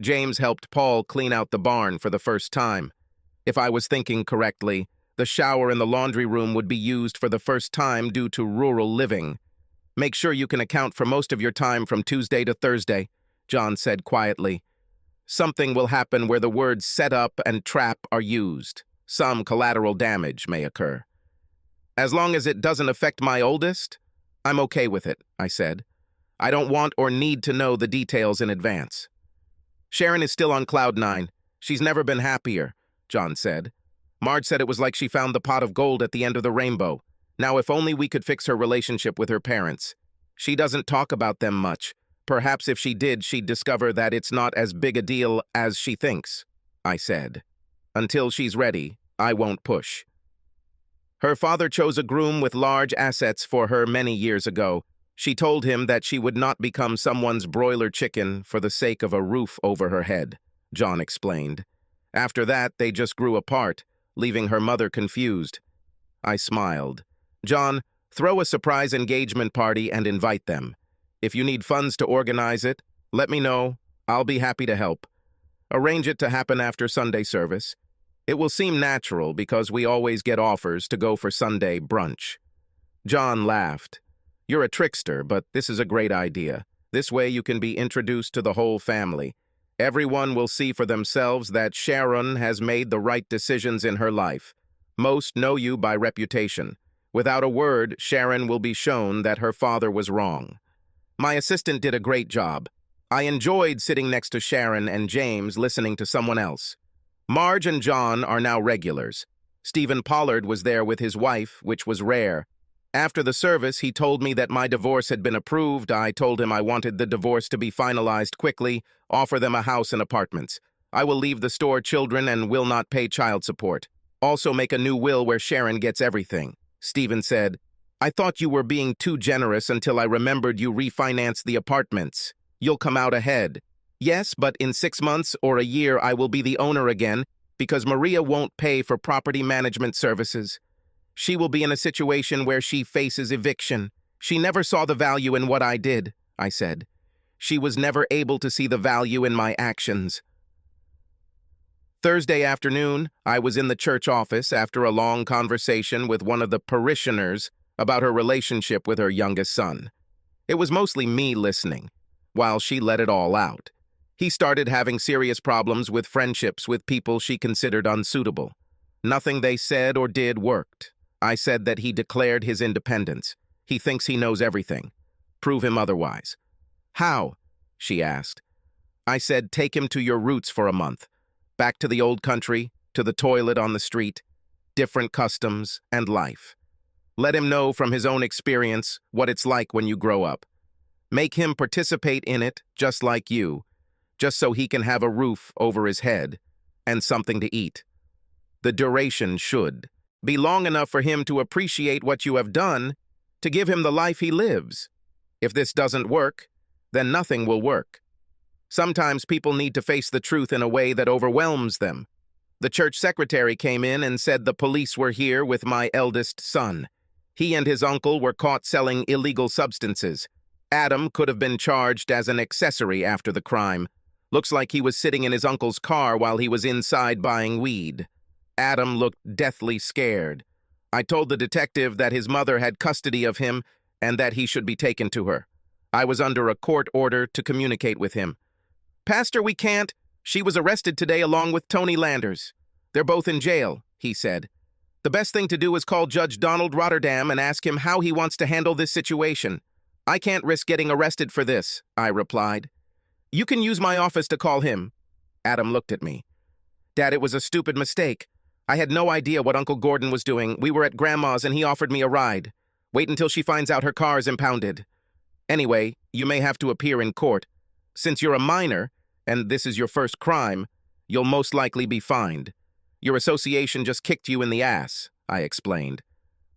James helped Paul clean out the barn for the first time. If I was thinking correctly, the shower in the laundry room would be used for the first time due to rural living. Make sure you can account for most of your time from Tuesday to Thursday, John said quietly. Something will happen where the words set up and trap are used. Some collateral damage may occur. As long as it doesn't affect my oldest, I'm okay with it, I said. I don't want or need to know the details in advance. Sharon is still on cloud 9. She's never been happier, John said. Marge said it was like she found the pot of gold at the end of the rainbow. Now, if only we could fix her relationship with her parents. She doesn't talk about them much. Perhaps if she did, she'd discover that it's not as big a deal as she thinks, I said. Until she's ready, I won't push. Her father chose a groom with large assets for her many years ago. She told him that she would not become someone's broiler chicken for the sake of a roof over her head, John explained. After that, they just grew apart, leaving her mother confused. I smiled. John, throw a surprise engagement party and invite them. If you need funds to organize it, let me know. I'll be happy to help. Arrange it to happen after Sunday service. It will seem natural because we always get offers to go for Sunday brunch. John laughed. You're a trickster, but this is a great idea. This way you can be introduced to the whole family. Everyone will see for themselves that Sharon has made the right decisions in her life. Most know you by reputation. Without a word, Sharon will be shown that her father was wrong. My assistant did a great job. I enjoyed sitting next to Sharon and James listening to someone else. Marge and John are now regulars. Stephen Pollard was there with his wife, which was rare. After the service, he told me that my divorce had been approved. I told him I wanted the divorce to be finalized quickly, offer them a house and apartments. I will leave the store children and will not pay child support. Also make a new will where Sharon gets everything. Stephen said, I thought you were being too generous until I remembered you refinanced the apartments. You'll come out ahead. Yes, but in 6 months or a year I will be the owner again because Maria won't pay for property management services. She will be in a situation where she faces eviction. She never saw the value in what I did, I said. She was never able to see the value in my actions. Thursday afternoon, I was in the church office after a long conversation with one of the parishioners about her relationship with her youngest son. It was mostly me listening, while she let it all out. He started having serious problems with friendships with people she considered unsuitable. Nothing they said or did worked. I said that he declared his independence. He thinks he knows everything. Prove him otherwise. How? She asked. I said, take him to your roots for a month. Back to the old country, to the toilet on the street, different customs and life. Let him know from his own experience what it's like when you grow up. Make him participate in it just like you, just so he can have a roof over his head and something to eat. The duration should be long enough for him to appreciate what you have done, to give him the life he lives. If this doesn't work, then nothing will work. Sometimes people need to face the truth in a way that overwhelms them. The church secretary came in and said the police were here with my eldest son. He and his uncle were caught selling illegal substances. Adam could have been charged as an accessory after the crime. Looks like he was sitting in his uncle's car while he was inside buying weed. Adam looked deathly scared. I told the detective that his mother had custody of him and that he should be taken to her. I was under a court order to communicate with him. Pastor, we can't. She was arrested today along with Tony Landers. They're both in jail, he said. The best thing to do is call Judge Donald Rotterdam and ask him how he wants to handle this situation. I can't risk getting arrested for this, I replied. You can use my office to call him. Adam looked at me. Dad, it was a stupid mistake. I had no idea what Uncle Gordon was doing. We were at Grandma's and he offered me a ride. Wait until she finds out her car is impounded. Anyway, you may have to appear in court. Since you're a minor, and this is your first crime, you'll most likely be fined. Your association just kicked you in the ass, I explained.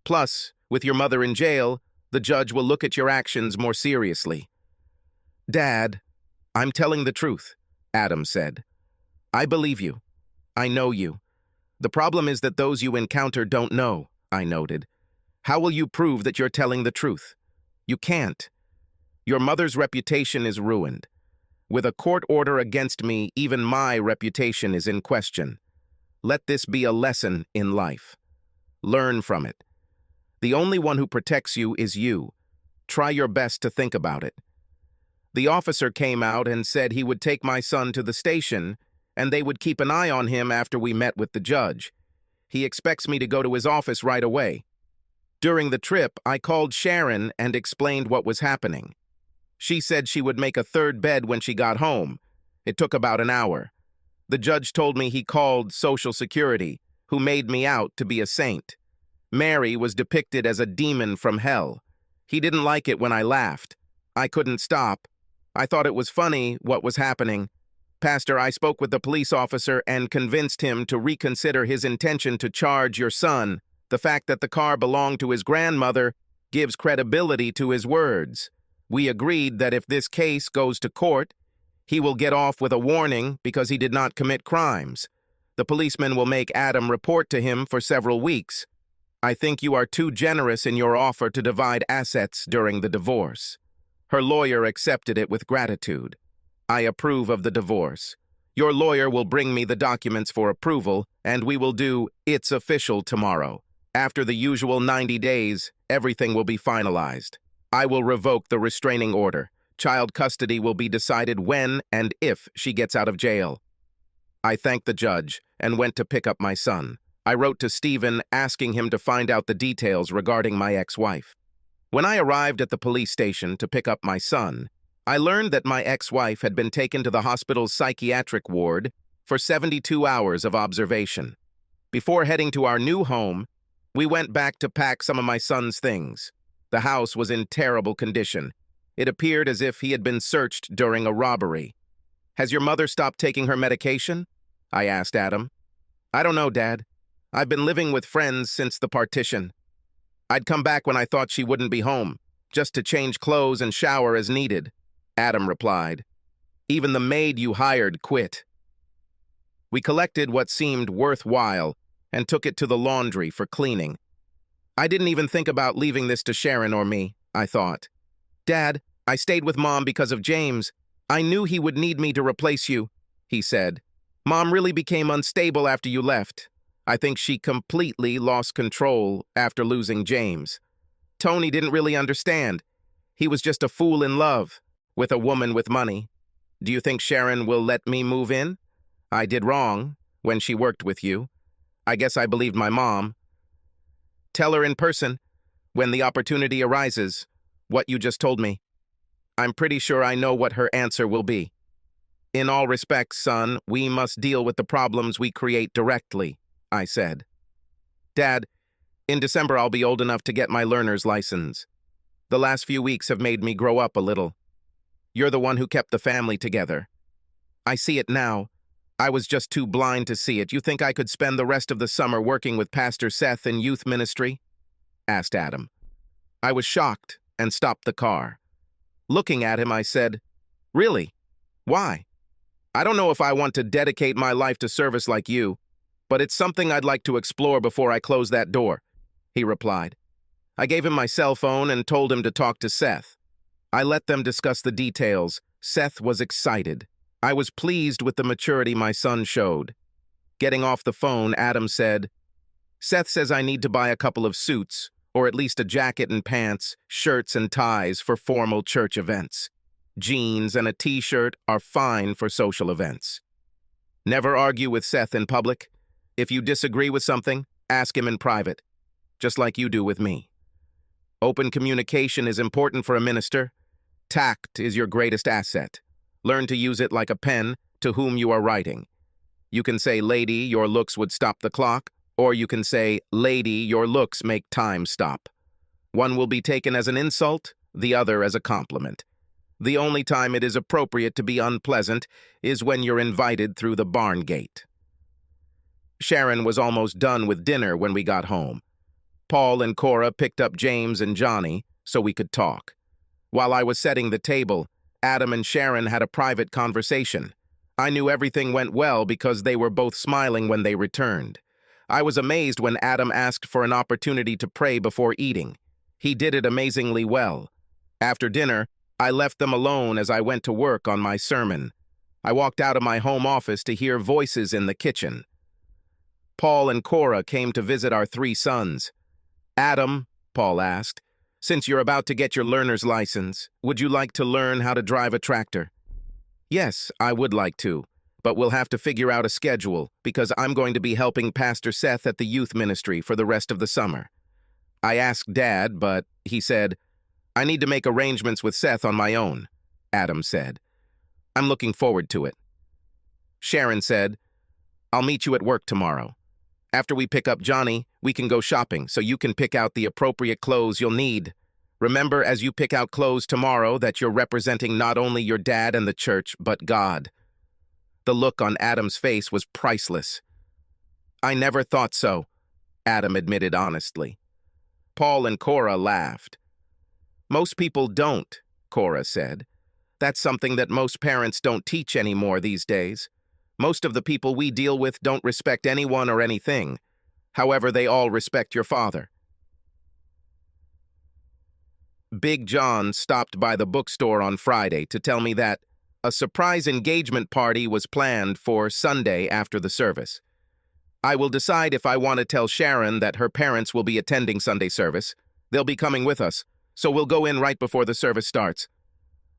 Plus, with your mother in jail, the judge will look at your actions more seriously. Dad, I'm telling the truth, Adam said. I believe you. I know you. The problem is that those you encounter don't know, I noted. How will you prove that you're telling the truth? You can't. Your mother's reputation is ruined. With a court order against me, even my reputation is in question. Let this be a lesson in life. Learn from it. The only one who protects you is you. Try your best to think about it. The officer came out and said he would take my son to the station and they would keep an eye on him after we met with the judge. He expects me to go to his office right away. During the trip, I called Sharon and explained what was happening. She said she would make a third bed when she got home. It took about an hour. The judge told me he called Social Security, who made me out to be a saint. Mary was depicted as a demon from hell. He didn't like it when I laughed. I couldn't stop. I thought it was funny what was happening. Pastor, I spoke with the police officer and convinced him to reconsider his intention to charge your son. The fact that the car belonged to his grandmother gives credibility to his words. We agreed that if this case goes to court, he will get off with a warning because he did not commit crimes. The policeman will make Adam report to him for several weeks. I think you are too generous in your offer to divide assets during the divorce. Her lawyer accepted it with gratitude. I approve of the divorce. Your lawyer will bring me the documents for approval, and we will do It's Official tomorrow. After the usual 90 days, everything will be finalized. I will revoke the restraining order. Child custody will be decided when and if she gets out of jail. I thanked the judge and went to pick up my son. I wrote to Stephen asking him to find out the details regarding my ex-wife. When I arrived at the police station to pick up my son, I learned that my ex-wife had been taken to the hospital's psychiatric ward for 72 hours of observation. Before heading to our new home, We went back to pack some of my son's things. The house was in terrible condition. It appeared as if he had been searched during a robbery. "Has your mother stopped taking her medication?" I asked Adam. "I don't know, Dad. I've been living with friends since the partition. I'd come back when I thought she wouldn't be home, just to change clothes and shower as needed," Adam replied. "Even the maid you hired quit." We collected what seemed worthwhile and took it to the laundry for cleaning. I didn't even think about leaving this to Sharon or me, I thought. "Dad, I stayed with Mom because of James. I knew he would need me to replace you," he said. "Mom really became unstable after you left. I think she completely lost control after losing James. Tony didn't really understand. He was just a fool in love with a woman with money. Do you think Sharon will let me move in? I did wrong when she worked with you. I guess I believed my mom. Tell her in person, when the opportunity arises, what you just told me. I'm pretty sure I know what her answer will be. In all respects, son, we must deal with the problems we create directly," I said. "Dad, in December I'll be old enough to get my learner's license. The last few weeks have made me grow up a little. You're the one who kept the family together. I see it now. I was just too blind to see it. You think I could spend the rest of the summer working with Pastor Seth in youth ministry?" asked Adam. I was shocked and stopped the car. Looking at him, I said, "Really? Why? I don't know if I want to dedicate my life to service like you, but it's something I'd like to explore before I close that door," he replied. I gave him my cell phone and told him to talk to Seth. I let them discuss the details. Seth was excited. I was pleased with the maturity my son showed. Getting off the phone, Adam said, "Seth says I need to buy a couple of suits, or at least a jacket and pants, shirts and ties for formal church events. Jeans and a t-shirt are fine for social events. Never argue with Seth in public. If you disagree with something, ask him in private, just like you do with me. Open communication is important for a minister. Tact is your greatest asset. Learn to use it like a pen to whom you are writing. You can say, 'Lady, your looks would stop the clock,' or you can say, 'Lady, your looks make time stop.' One will be taken as an insult, the other as a compliment. The only time it is appropriate to be unpleasant is when you're invited through the barn gate." Sharon was almost done with dinner when we got home. Paul and Cora picked up James and Johnny so we could talk. While I was setting the table, Adam and Sharon had a private conversation. I knew everything went well because they were both smiling when they returned. I was amazed when Adam asked for an opportunity to pray before eating. He did it amazingly well. After dinner, I left them alone as I went to work on my sermon. I walked out of my home office to hear voices in the kitchen. Paul and Cora came to visit our 3 sons. "Adam," Paul asked, "since you're about to get your learner's license, would you like to learn how to drive a tractor?" "Yes, I would like to, but we'll have to figure out a schedule because I'm going to be helping Pastor Seth at the youth ministry for the rest of the summer." I asked Dad, but he said, "I need to make arrangements with Seth on my own," Adam said. "I'm looking forward to it." Sharon said, "I'll meet you at work tomorrow. After we pick up Johnny, we can go shopping so you can pick out the appropriate clothes you'll need. Remember as you pick out clothes tomorrow that you're representing not only your dad and the church, but God." The look on Adam's face was priceless. "I never thought so," Adam admitted honestly. Paul and Cora laughed. "Most people don't," Cora said. "That's something that most parents don't teach anymore these days. Most of the people we deal with don't respect anyone or anything. However, they all respect your father." Big John stopped by the bookstore on Friday to tell me that a surprise engagement party was planned for Sunday after the service. I will decide if I want to tell Sharon that her parents will be attending Sunday service. They'll be coming with us, so we'll go in right before the service starts.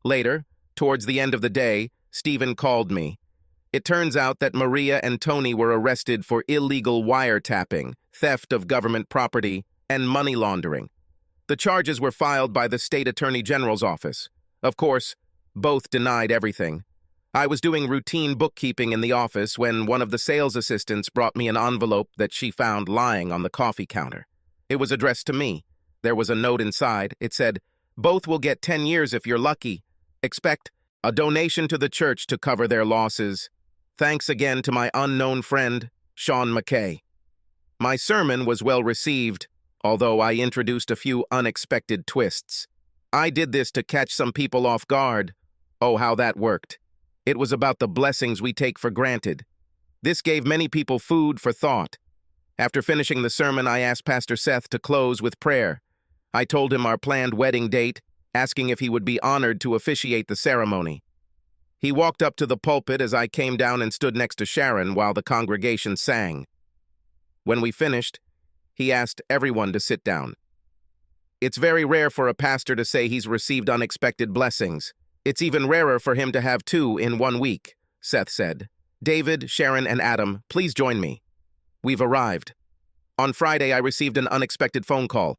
Later, towards the end of the day, Stephen called me. It turns out that Maria and Tony were arrested for illegal wiretapping, theft of government property, and money laundering. The charges were filed by the State Attorney General's office. Of course, both denied everything. I was doing routine bookkeeping in the office when one of the sales assistants brought me an envelope that she found lying on the coffee counter. It was addressed to me. There was a note inside. It said, "Both will get 10 years if you're lucky. Expect a donation to the church to cover their losses. Thanks again to my unknown friend, Sean McKay." My sermon was well received, although I introduced a few unexpected twists. I did this to catch some people off guard. Oh, how that worked. It was about the blessings we take for granted. This gave many people food for thought. After finishing the sermon, I asked Pastor Seth to close with prayer. I told him our planned wedding date, asking if he would be honored to officiate the ceremony. He walked up to the pulpit as I came down and stood next to Sharon while the congregation sang. When we finished, he asked everyone to sit down. It's very rare for a pastor to say he's received unexpected blessings. It's even rarer for him to have 2 in 1 week, Seth said. David, Sharon, and Adam, please join me. We've arrived. On Friday, I received an unexpected phone call.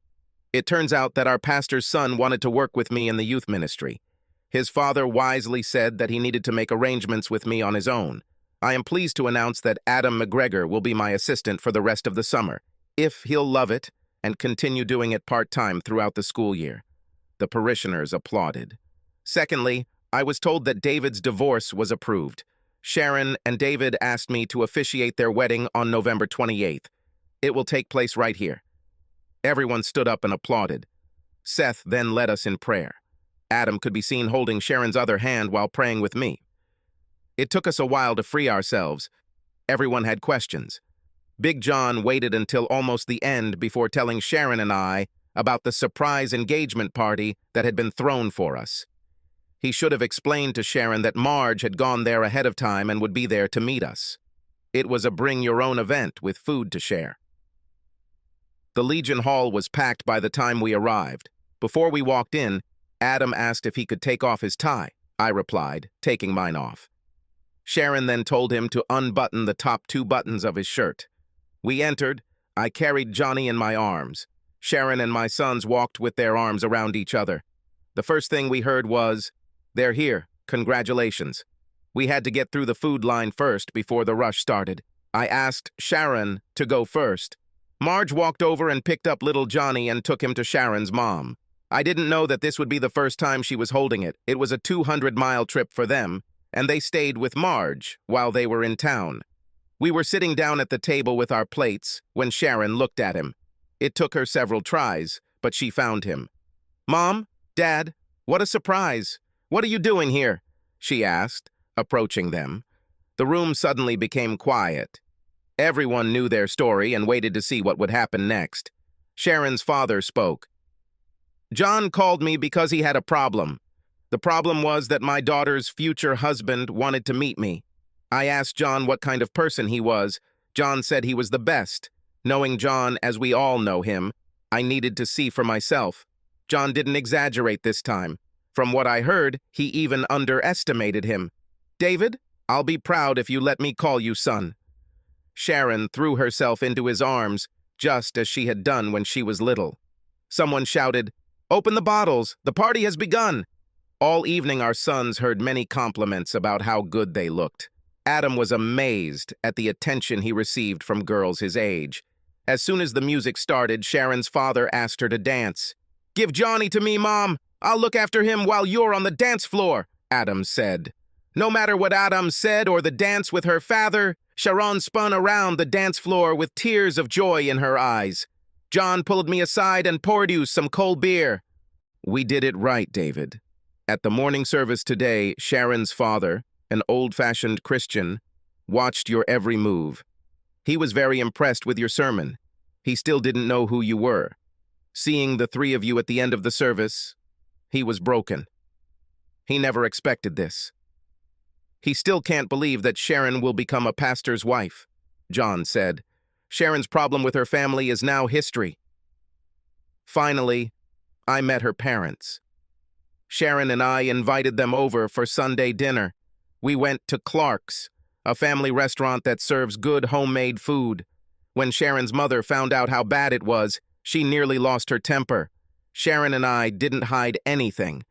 It turns out that our pastor's son wanted to work with me in the youth ministry. His father wisely said that he needed to make arrangements with me on his own. I am pleased to announce that Adam McGregor will be my assistant for the rest of the summer, if he'll love it and continue doing it part-time throughout the school year. The parishioners applauded. Secondly, I was told that David's divorce was approved. Sharon and David asked me to officiate their wedding on November 28th. It will take place right here. Everyone stood up and applauded. Seth then led us in prayer. Adam could be seen holding Sharon's other hand while praying with me. It took us a while to free ourselves. Everyone had questions. Big John waited until almost the end before telling Sharon and I about the surprise engagement party that had been thrown for us. He should have explained to Sharon that Marge had gone there ahead of time and would be there to meet us. It was a bring-your-own event with food to share. The Legion Hall was packed by the time we arrived. Before we walked in, Adam asked if he could take off his tie. I replied, taking mine off. Sharon then told him to unbutton the top 2 buttons of his shirt. We entered. I carried Johnny in my arms. Sharon and my sons walked with their arms around each other. The first thing we heard was, "They're here. Congratulations." We had to get through the food line first before the rush started. I asked Sharon to go first. Marge walked over and picked up little Johnny and took him to Sharon's mom. I didn't know that this would be the first time she was holding it. It was a 200-mile trip for them, and they stayed with Marge while they were in town. We were sitting down at the table with our plates when Sharon looked at him. It took her several tries, but she found him. "Mom, Dad, what a surprise. What are you doing here?" she asked, approaching them. The room suddenly became quiet. Everyone knew their story and waited to see what would happen next. Sharon's father spoke. "John called me because he had a problem. The problem was that my daughter's future husband wanted to meet me. I asked John what kind of person he was. John said he was the best. Knowing John as we all know him, I needed to see for myself. John didn't exaggerate this time. From what I heard, he even underestimated him. David, I'll be proud if you let me call you son." Sharon threw herself into his arms, just as she had done when she was little. Someone shouted, "Open the bottles! The party has begun!" All evening our sons heard many compliments about how good they looked. Adam was amazed at the attention he received from girls his age. As soon as the music started, Sharon's father asked her to dance. "Give Johnny to me, Mom. I'll look after him while you're on the dance floor," Adam said. No matter what Adam said or the dance with her father, Sharon spun around the dance floor with tears of joy in her eyes. John pulled me aside and poured you some cold beer. "We did it right, David. At the morning service today, Sharon's father, an old-fashioned Christian, watched your every move. He was very impressed with your sermon. He still didn't know who you were. Seeing the 3 of you at the end of the service, he was broken. He never expected this. He still can't believe that Sharon will become a pastor's wife," John said. "Sharon's problem with her family is now history." Finally, I met her parents. Sharon and I invited them over for Sunday dinner. We went to Clark's, a family restaurant that serves good homemade food. When Sharon's mother found out how bad it was, she nearly lost her temper. Sharon and I didn't hide anything.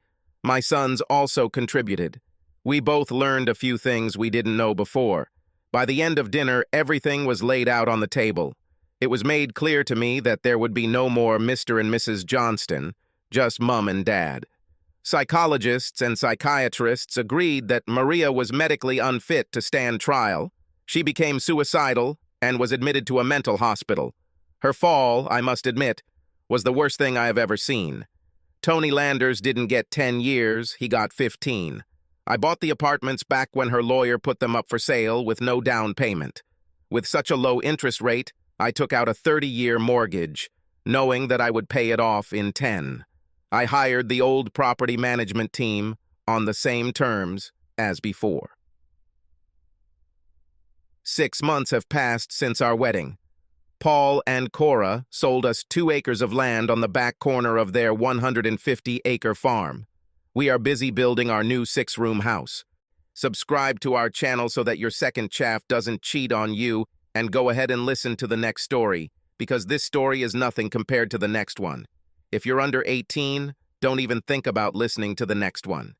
My sons also contributed. We both learned a few things we didn't know before. By the end of dinner, everything was laid out on the table. It was made clear to me that there would be no more Mr. and Mrs. Johnston, just Mum and Dad. Psychologists and psychiatrists agreed that Maria was medically unfit to stand trial. She became suicidal and was admitted to a mental hospital. Her fall, I must admit, was the worst thing I have ever seen. Tony Landers didn't get 10 years, he got 15. I bought the apartments back when her lawyer put them up for sale with no down payment. With such a low interest rate, I took out a 30-year mortgage, knowing that I would pay it off in 10. I hired the old property management team on the same terms as before. 6 months have passed since our wedding. Paul and Cora sold us 2 acres of land on the back corner of their 150-acre farm. We are busy building our new 6-room house. Subscribe to our channel so that your second chaff doesn't cheat on you, and go ahead and listen to the next story, because this story is nothing compared to the next one. If you're under 18, don't even think about listening to the next one.